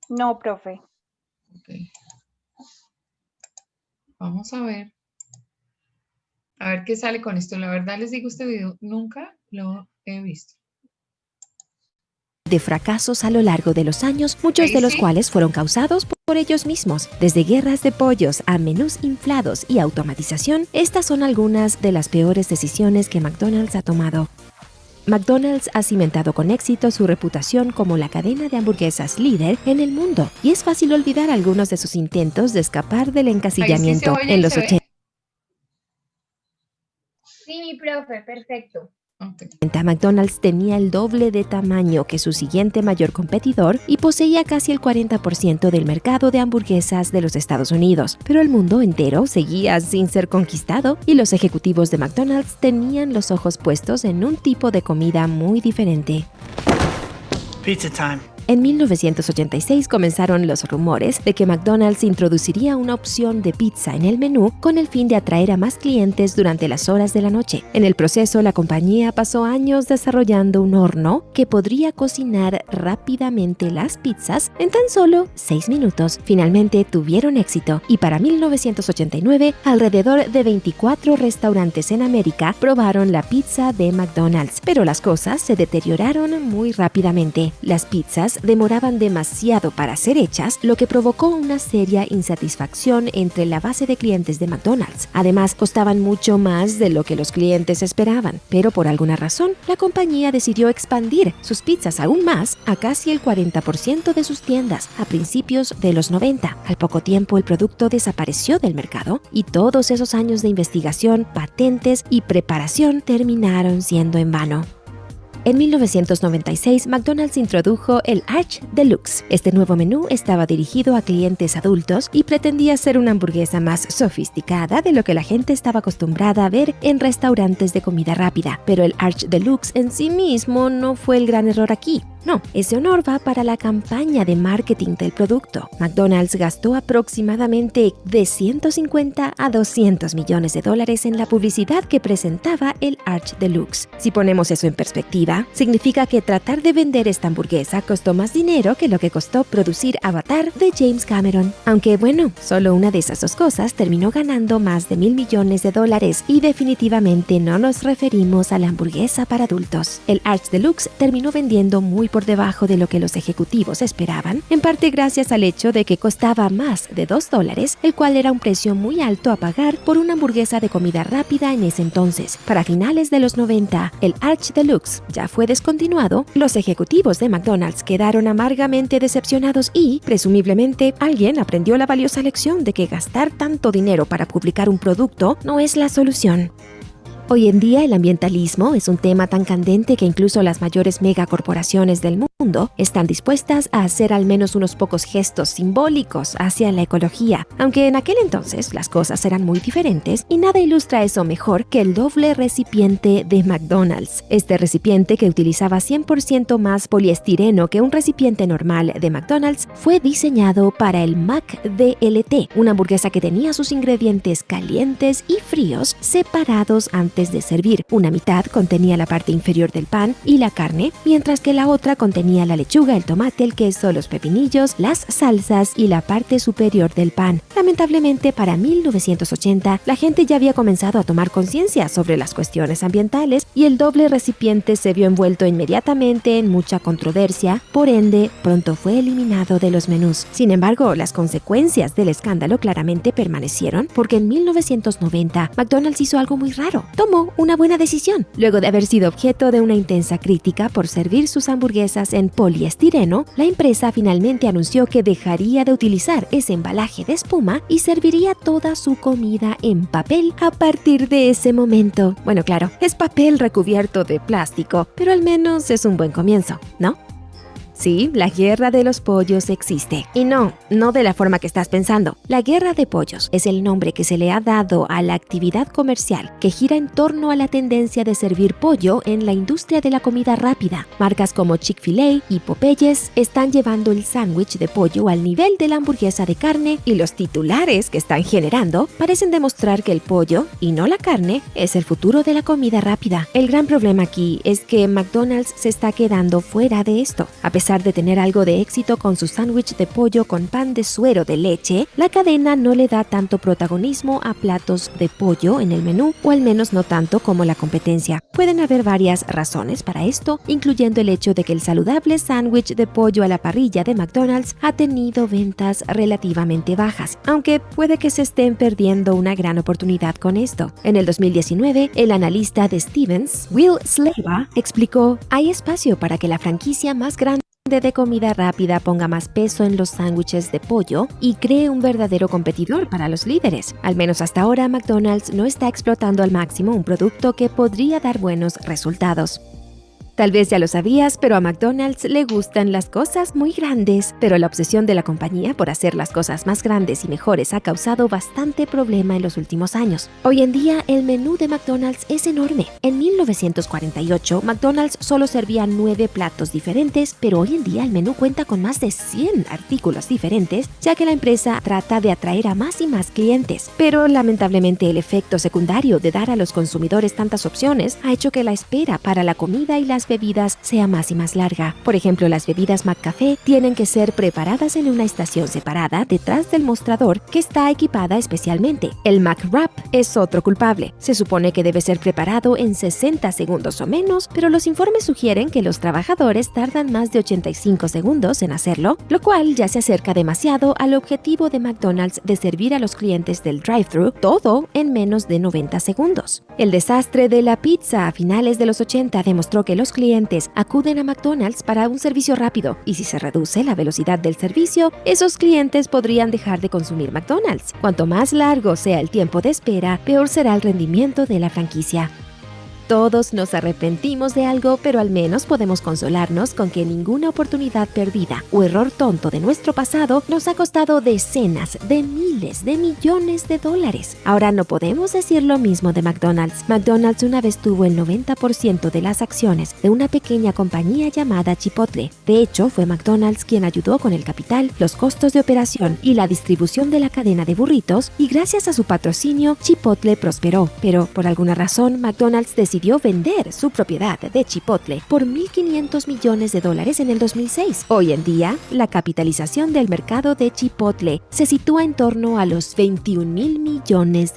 No, profe. Ok. Vamos a ver. A ver qué sale con esto. La verdad les digo, este video nunca lo he visto. De fracasos a lo largo de los años, muchos de los cuales fueron causados por ellos mismos. Desde guerras de pollos a menús inflados y automatización, estas son algunas de las peores decisiones que McDonald's ha tomado. McDonald's ha cimentado con éxito su reputación como la cadena de hamburguesas líder en el mundo, y es fácil olvidar algunos de sus intentos de escapar del encasillamiento en los 80. Sí, mi profe, perfecto. McDonald's tenía el doble de tamaño que su siguiente mayor competidor y poseía casi el 40% del mercado de hamburguesas de los Estados Unidos, pero el mundo entero seguía sin ser conquistado y los ejecutivos de McDonald's tenían los ojos puestos en un tipo de comida muy diferente. Pizza time. En 1986 comenzaron los rumores de que McDonald's introduciría una opción de pizza en el menú con el fin de atraer a más clientes durante las horas de la noche. En el proceso, la compañía pasó años desarrollando un horno que podría cocinar rápidamente las pizzas en tan solo 6 minutos. Finalmente tuvieron éxito y para 1989, alrededor de 24 restaurantes en América probaron la pizza de McDonald's, pero las cosas se deterioraron muy rápidamente. Las pizzas demoraban demasiado para ser hechas, lo que provocó una seria insatisfacción entre la base de clientes de McDonald's. Además, costaban mucho más de lo que los clientes esperaban, pero por alguna razón, la compañía decidió expandir sus pizzas aún más a casi el 40% de sus tiendas a principios de los 90. Al poco tiempo, el producto desapareció del mercado y todos esos años de investigación, patentes y preparación terminaron siendo en vano. En 1996, McDonald's introdujo el Arch Deluxe. Este nuevo menú estaba dirigido a clientes adultos y pretendía ser una hamburguesa más sofisticada de lo que la gente estaba acostumbrada a ver en restaurantes de comida rápida. Pero el Arch Deluxe en sí mismo no fue el gran error aquí. No, ese honor va para la campaña de marketing del producto. McDonald's gastó aproximadamente de 150 a 200 millones de dólares en la publicidad que presentaba el Arch Deluxe. Si ponemos eso en perspectiva, significa que tratar de vender esta hamburguesa costó más dinero que lo que costó producir Avatar de James Cameron. Aunque bueno, solo una de esas dos cosas terminó ganando más de $1,000 millones y definitivamente no nos referimos a la hamburguesa para adultos. El Arch Deluxe terminó vendiendo muy por debajo de lo que los ejecutivos esperaban, en parte gracias al hecho de que costaba más de $2, el cual era un precio muy alto a pagar por una hamburguesa de comida rápida en ese entonces. Para finales de los 90, el Arch Deluxe ya fue descontinuado, los ejecutivos de McDonald's quedaron amargamente decepcionados y, presumiblemente, alguien aprendió la valiosa lección de que gastar tanto dinero para publicar un producto no es la solución. Hoy en día el ambientalismo es un tema tan candente que incluso las mayores megacorporaciones del mundo están dispuestas a hacer al menos unos pocos gestos simbólicos hacia la ecología, aunque en aquel entonces las cosas eran muy diferentes y nada ilustra eso mejor que el doble recipiente de McDonald's. Este recipiente, que utilizaba 100% más poliestireno que un recipiente normal de McDonald's, fue diseñado para el McDLT, una hamburguesa que tenía sus ingredientes calientes y fríos separados antes de servir. Una mitad contenía la parte inferior del pan y la carne, mientras que la otra contenía la lechuga, el tomate, el queso, los pepinillos, las salsas y la parte superior del pan. Lamentablemente, para 1980, la gente ya había comenzado a tomar conciencia sobre las cuestiones ambientales y el doble recipiente se vio envuelto inmediatamente en mucha controversia, por ende, pronto fue eliminado de los menús. Sin embargo, las consecuencias del escándalo claramente permanecieron porque en 1990 McDonald's hizo algo muy raro. Tomó una buena decisión. Luego de haber sido objeto de una intensa crítica por servir sus hamburguesas en poliestireno, la empresa finalmente anunció que dejaría de utilizar ese embalaje de espuma y serviría toda su comida en papel a partir de ese momento. Bueno, claro, es papel recubierto de plástico, pero al menos es un buen comienzo, ¿no? Sí, la guerra de los pollos existe. Y no de la forma que estás pensando. La guerra de pollos es el nombre que se le ha dado a la actividad comercial que gira en torno a la tendencia de servir pollo en la industria de la comida rápida. Marcas como Chick-fil-A y Popeyes están llevando el sándwich de pollo al nivel de la hamburguesa de carne y los titulares que están generando parecen demostrar que el pollo, y no la carne, es el futuro de la comida rápida. El gran problema aquí es que McDonald's se está quedando fuera de esto. A pesar de tener algo de éxito con su sándwich de pollo con pan de suero de leche, la cadena no le da tanto protagonismo a platos de pollo en el menú, o al menos no tanto como la competencia. Pueden haber varias razones para esto, incluyendo el hecho de que el saludable sándwich de pollo a la parrilla de McDonald's ha tenido ventas relativamente bajas, aunque puede que se estén perdiendo una gran oportunidad con esto. En el 2019, el analista de Stevens, Will Slava, explicó: hay espacio para que la franquicia más grande de comida rápida ponga más peso en los sándwiches de pollo y cree un verdadero competidor para los líderes. Al menos hasta ahora, McDonald's no está explotando al máximo un producto que podría dar buenos resultados. Tal vez ya lo sabías, pero a McDonald's le gustan las cosas muy grandes, pero la obsesión de la compañía por hacer las cosas más grandes y mejores ha causado bastante problema en los últimos años. Hoy en día, el menú de McDonald's es enorme. En 1948, McDonald's solo servía 9 platos diferentes, pero hoy en día el menú cuenta con más de 100 artículos diferentes, ya que la empresa trata de atraer a más y más clientes. Pero lamentablemente el efecto secundario de dar a los consumidores tantas opciones ha hecho que la espera para la comida y las las bebidas sea más y más larga. Por ejemplo, las bebidas McCafé tienen que ser preparadas en una estación separada detrás del mostrador que está equipada especialmente. El McWrap es otro culpable. Se supone que debe ser preparado en 60 segundos o menos, pero los informes sugieren que los trabajadores tardan más de 85 segundos en hacerlo, lo cual ya se acerca demasiado al objetivo de McDonald's de servir a los clientes del drive-thru todo en menos de 90 segundos. El desastre de la pizza a finales de los 80 demostró que los clientes acuden a McDonald's para un servicio rápido, y si se reduce la velocidad del servicio, esos clientes podrían dejar de consumir McDonald's. Cuanto más largo sea el tiempo de espera, peor será el rendimiento de la franquicia. Todos nos arrepentimos de algo, pero al menos podemos consolarnos con que ninguna oportunidad perdida o error tonto de nuestro pasado nos ha costado decenas de miles de millones de dólares. Ahora no podemos decir lo mismo de McDonald's. McDonald's una vez tuvo el 90% de las acciones de una pequeña compañía llamada Chipotle. De hecho, fue McDonald's quien ayudó con el capital, los costos de operación y la distribución de la cadena de burritos, y gracias a su patrocinio, Chipotle prosperó. Pero por alguna razón, McDonald's decidió vender su propiedad de Chipotle por $1.500 millones en el 2006. Hoy en día, la capitalización del mercado de Chipotle se sitúa en torno a los $21.000 millones.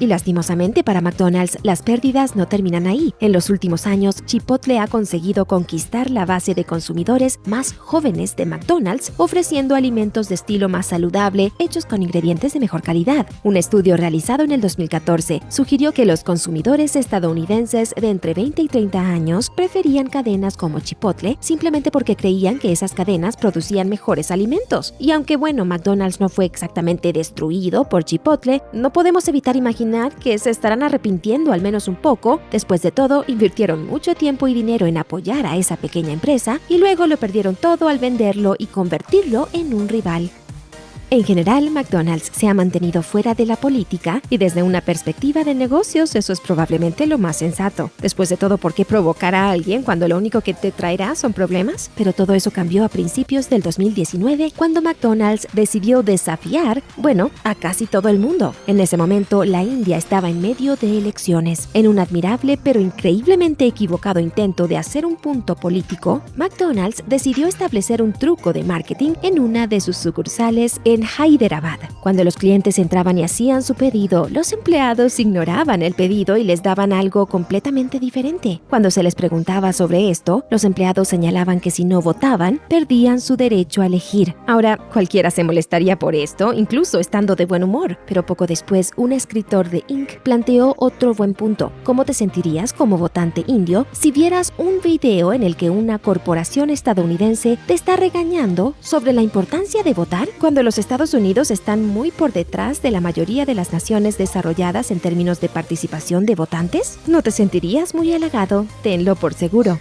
Y lastimosamente para McDonald's, las pérdidas no terminan ahí. En los últimos años, Chipotle ha conseguido conquistar la base de consumidores más jóvenes de McDonald's, ofreciendo alimentos de estilo más saludable, hechos con ingredientes de mejor calidad. Un estudio realizado en el 2014 sugirió que los consumidores estadounidenses de entre 20 y 30 años preferían cadenas como Chipotle simplemente porque creían que esas cadenas producían mejores alimentos. Y aunque McDonald's no fue exactamente destruido por Chipotle, no podemos evitar imaginar que se estarán arrepintiendo al menos un poco. Después de todo, invirtieron mucho tiempo y dinero en apoyar a esa pequeña empresa y luego lo perdieron todo al venderlo y convertirlo en un rival. En general, McDonald's se ha mantenido fuera de la política y desde una perspectiva de negocios eso es probablemente lo más sensato. Después de todo, ¿por qué provocar a alguien cuando lo único que te traerá son problemas? Pero todo eso cambió a principios del 2019 cuando McDonald's decidió desafiar, a casi todo el mundo. En ese momento, la India estaba en medio de elecciones. En un admirable pero increíblemente equivocado intento de hacer un punto político, McDonald's decidió establecer un truco de marketing en una de sus sucursales en Hyderabad. Cuando los clientes entraban y hacían su pedido, los empleados ignoraban el pedido y les daban algo completamente diferente. Cuando se les preguntaba sobre esto, los empleados señalaban que si no votaban, perdían su derecho a elegir. Ahora, cualquiera se molestaría por esto, incluso estando de buen humor. Pero poco después, un escritor de Inc. planteó otro buen punto. ¿Cómo te sentirías como votante indio si vieras un video en el que una corporación estadounidense te está regañando sobre la importancia de votar cuando los Estados Unidos están muy por detrás de la mayoría de las naciones desarrolladas en términos de participación de votantes? ¿No te sentirías muy halagado? Tenlo por seguro.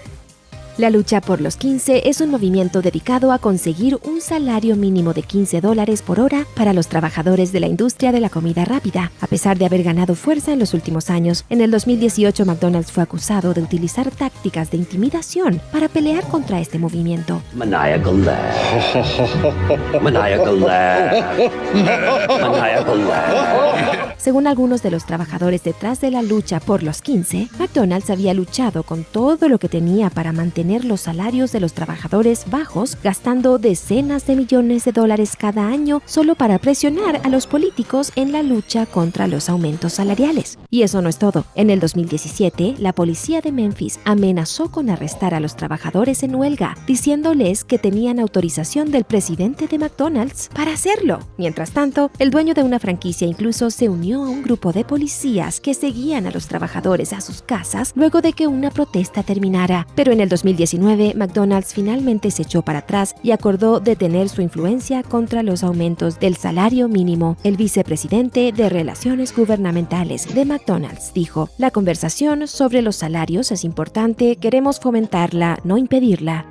La lucha por los 15 es un movimiento dedicado a conseguir un salario mínimo de $15 por hora para los trabajadores de la industria de la comida rápida. A pesar de haber ganado fuerza en los últimos años, en el 2018 McDonald's fue acusado de utilizar tácticas de intimidación para pelear contra este movimiento. Maniacal laugh. Maniacal laugh. Maniacal laugh. Según algunos de los trabajadores detrás de la lucha por los 15, McDonald's había luchado con todo lo que tenía para mantener los salarios de los trabajadores bajos, gastando decenas de millones de dólares cada año solo para presionar a los políticos en la lucha contra los aumentos salariales. Y eso no es todo. En el 2017, la policía de Memphis amenazó con arrestar a los trabajadores en huelga, diciéndoles que tenían autorización del presidente de McDonald's para hacerlo. Mientras tanto, el dueño de una franquicia incluso se unió a un grupo de policías que seguían a los trabajadores a sus casas luego de que una protesta terminara. Pero en el 2019, McDonald's finalmente se echó para atrás y acordó detener su influencia contra los aumentos del salario mínimo. El vicepresidente de Relaciones Gubernamentales de McDonald's dijo: "La conversación sobre los salarios es importante, queremos fomentarla, no impedirla".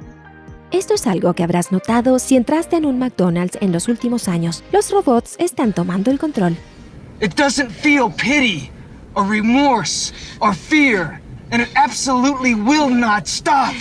Esto es algo que habrás notado si entraste en un McDonald's en los últimos años. Los robots están tomando el control. It doesn't feel pity or remorse or fear, and it absolutely will not stop.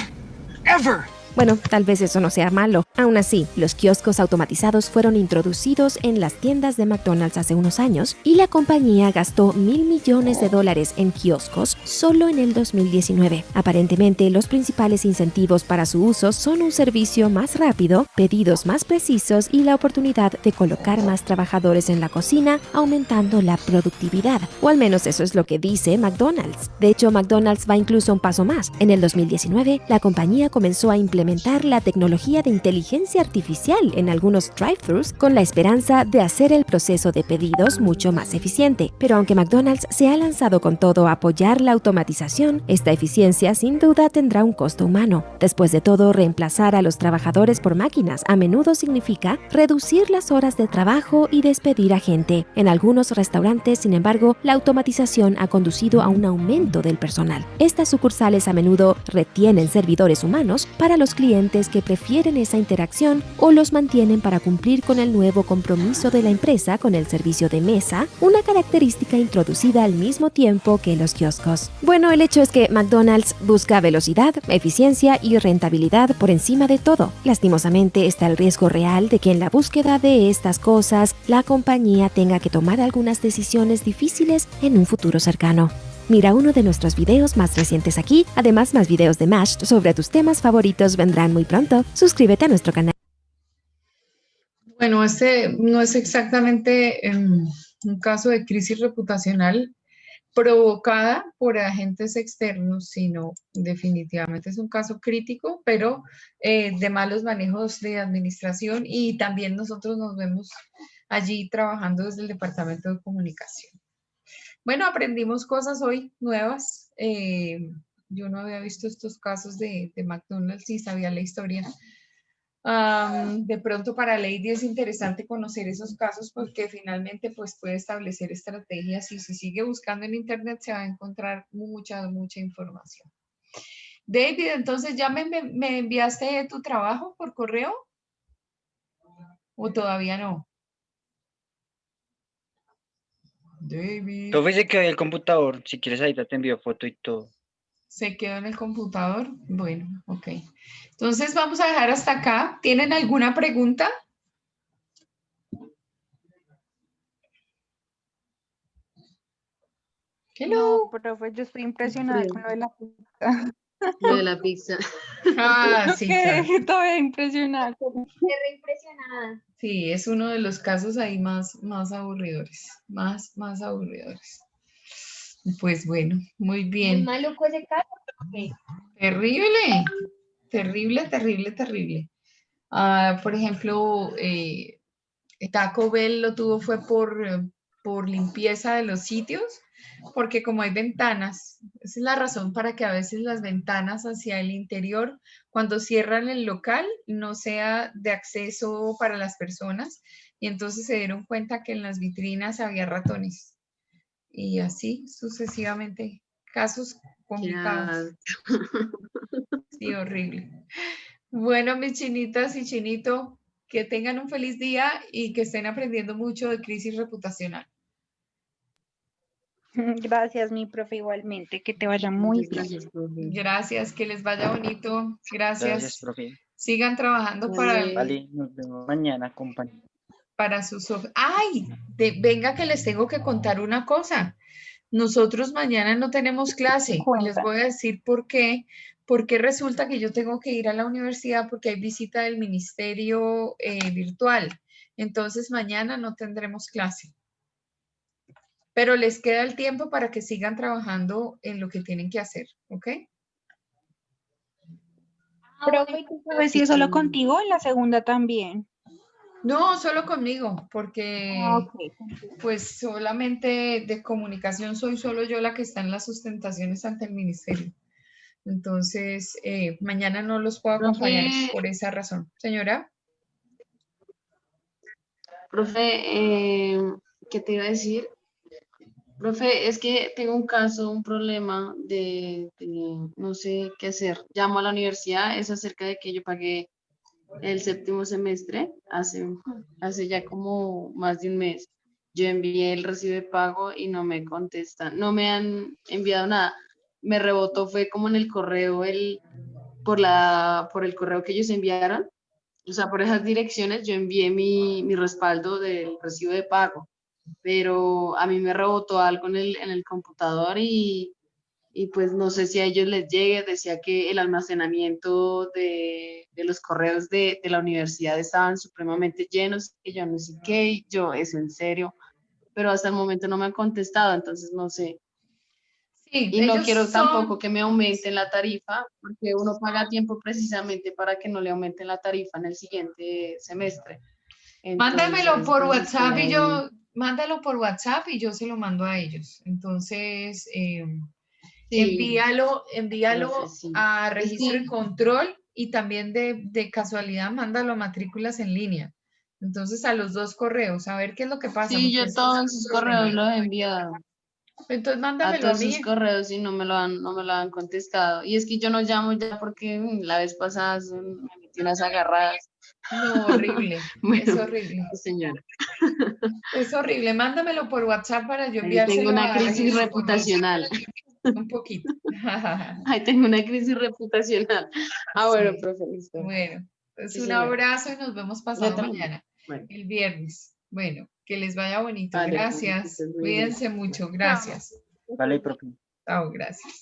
Ever. Bueno, tal vez eso no sea malo. Aún así, los kioscos automatizados fueron introducidos en las tiendas de McDonald's hace unos años y la compañía gastó $1.000 millones en kioscos solo en el 2019. Aparentemente, los principales incentivos para su uso son un servicio más rápido, pedidos más precisos y la oportunidad de colocar más trabajadores en la cocina, aumentando la productividad. O al menos eso es lo que dice McDonald's. De hecho, McDonald's va incluso un paso más. En el 2019, la compañía comenzó a implementar la tecnología de inteligencia artificial en algunos drive-thrus con la esperanza de hacer el proceso de pedidos mucho más eficiente. Pero aunque McDonald's se ha lanzado con todo a apoyar la automatización, esta eficiencia sin duda tendrá un costo humano. Después de todo, reemplazar a los trabajadores por máquinas a menudo significa reducir las horas de trabajo y despedir a gente. En algunos restaurantes, sin embargo, la automatización ha conducido a un aumento del personal. Estas sucursales a menudo retienen servidores humanos para los clientes que prefieren esa interacción o los mantienen para cumplir con el nuevo compromiso de la empresa con el servicio de mesa, una característica introducida al mismo tiempo que los kioscos. Bueno, el hecho es que McDonald's busca velocidad, eficiencia y rentabilidad por encima de todo. Lastimosamente, está el riesgo real de que en la búsqueda de estas cosas, la compañía tenga que tomar algunas decisiones difíciles en un futuro cercano. Mira uno de nuestros videos más recientes aquí. Además, más videos de MASH sobre tus temas favoritos vendrán muy pronto. Suscríbete a nuestro canal. Bueno, este no es exactamente un caso de crisis reputacional provocada por agentes externos, sino definitivamente es un caso crítico, pero de malos manejos de administración, y también nosotros nos vemos allí trabajando desde el Departamento de Comunicación. Bueno, aprendimos cosas hoy nuevas. Yo no había visto estos casos de McDonald's y sabía la historia. De pronto para Lady es interesante conocer esos casos porque finalmente pues puede establecer estrategias, y si sigue buscando en internet se va a encontrar mucha información. David, entonces ¿ya me enviaste tu trabajo por correo? ¿O todavía no? David. Profe, se quedó en el computador. Si quieres, ahorita te envío foto y todo. ¿Se quedó en el computador? Bueno, ok. Entonces vamos a dejar hasta acá. ¿Tienen alguna pregunta? No, profe, yo estoy impresionada con lo de la pizza. Lo de la pizza. Sí, claro. Estoy impresionada. Impresionada. Sí, es uno de los casos ahí más aburridores. Más aburridores. Pues bueno, muy bien. Muy maluco ese caso. Terrible. Terrible. Por ejemplo, Taco Bell lo tuvo fue por limpieza de los sitios, porque como hay ventanas, esa es la razón para que a veces las ventanas hacia el interior, cuando cierran el local, no sea de acceso para las personas, y entonces se dieron cuenta que en las vitrinas había ratones. Y así sucesivamente, casos complicados. Sí, horrible. Bueno, mis chinitas y chinito, que tengan un feliz día y que estén aprendiendo mucho de crisis reputacional. Gracias, mi profe, igualmente. Que te vaya muy bien. Gracias, que les vaya bonito. Gracias, profe. Sigan trabajando para... Vale, nos vemos mañana, compañero. Para sus... ¡Ay! Venga que les tengo que contar una cosa. Nosotros mañana no tenemos clase. Les voy a decir por qué. Porque resulta que yo tengo que ir a la universidad porque hay visita del ministerio virtual. Entonces mañana no tendremos clase. Pero les queda el tiempo para que sigan trabajando en lo que tienen que hacer, ¿ok? Profe, ¿sabes si es solo contigo en la segunda también? No, solo conmigo, porque pues solamente de comunicación soy solo yo la que está en las sustentaciones ante el ministerio. Entonces, mañana no los puedo acompañar por esa razón. Señora. Profe, ¿qué te iba a decir? Profe, es que tengo un caso, un problema de no sé qué hacer. Llamo a la universidad, es acerca de que yo pagué el 7º semestre hace ya como más de un mes. Yo envié el recibo de pago y no me contestan, no me han enviado nada. Me rebotó, fue como en el correo, por el correo que ellos enviaron, O sea, por esas direcciones yo envié mi respaldo del recibo de pago, pero a mí me rebotó algo en el computador y pues no sé si a ellos les llegue. Decía que el almacenamiento de los correos de la universidad estaban supremamente llenos, que yo no sé qué, y yo, ¿es en serio? Pero hasta el momento no me han contestado, entonces no sé. Sí, Y no ellos quiero son- tampoco que me aumenten la tarifa, porque uno paga a tiempo precisamente para que no le aumenten la tarifa en el siguiente semestre. Mándamelo Entonces, por pues WhatsApp estoy y ahí. mándalo por WhatsApp y yo se lo mando a ellos. Entonces, Sí, envíalo profe, sí. a Es registro y que control y también de casualidad mándalo a matrículas en línea. Entonces, a los dos correos, a ver qué es lo que pasa. sí, Porque yo esto es todos un sus correos problema. los he enviado. Entonces, A mándamelo a todos sus mí. correos y no me lo han contestado. Y es que yo no llamo ya porque la vez pasada me metí unas agarradas. No, horrible. Es Bueno, horrible. sí, señora. Es horrible. Mándamelo por WhatsApp para yo Ahí tengo enviárselo una a crisis registro y control. reputacional. Un poquito. Ahí tengo una crisis reputacional. Ah, bueno, Sí. profe, listo. Bueno, pues Sí, un señora. abrazo y nos vemos Yo pasado también. mañana, Bueno, el viernes. Bueno, que les vaya bonito. vale, profe, que Gracias. estés muy bien. Cuídense mucho. Gracias. Vale, profe. Chao, gracias.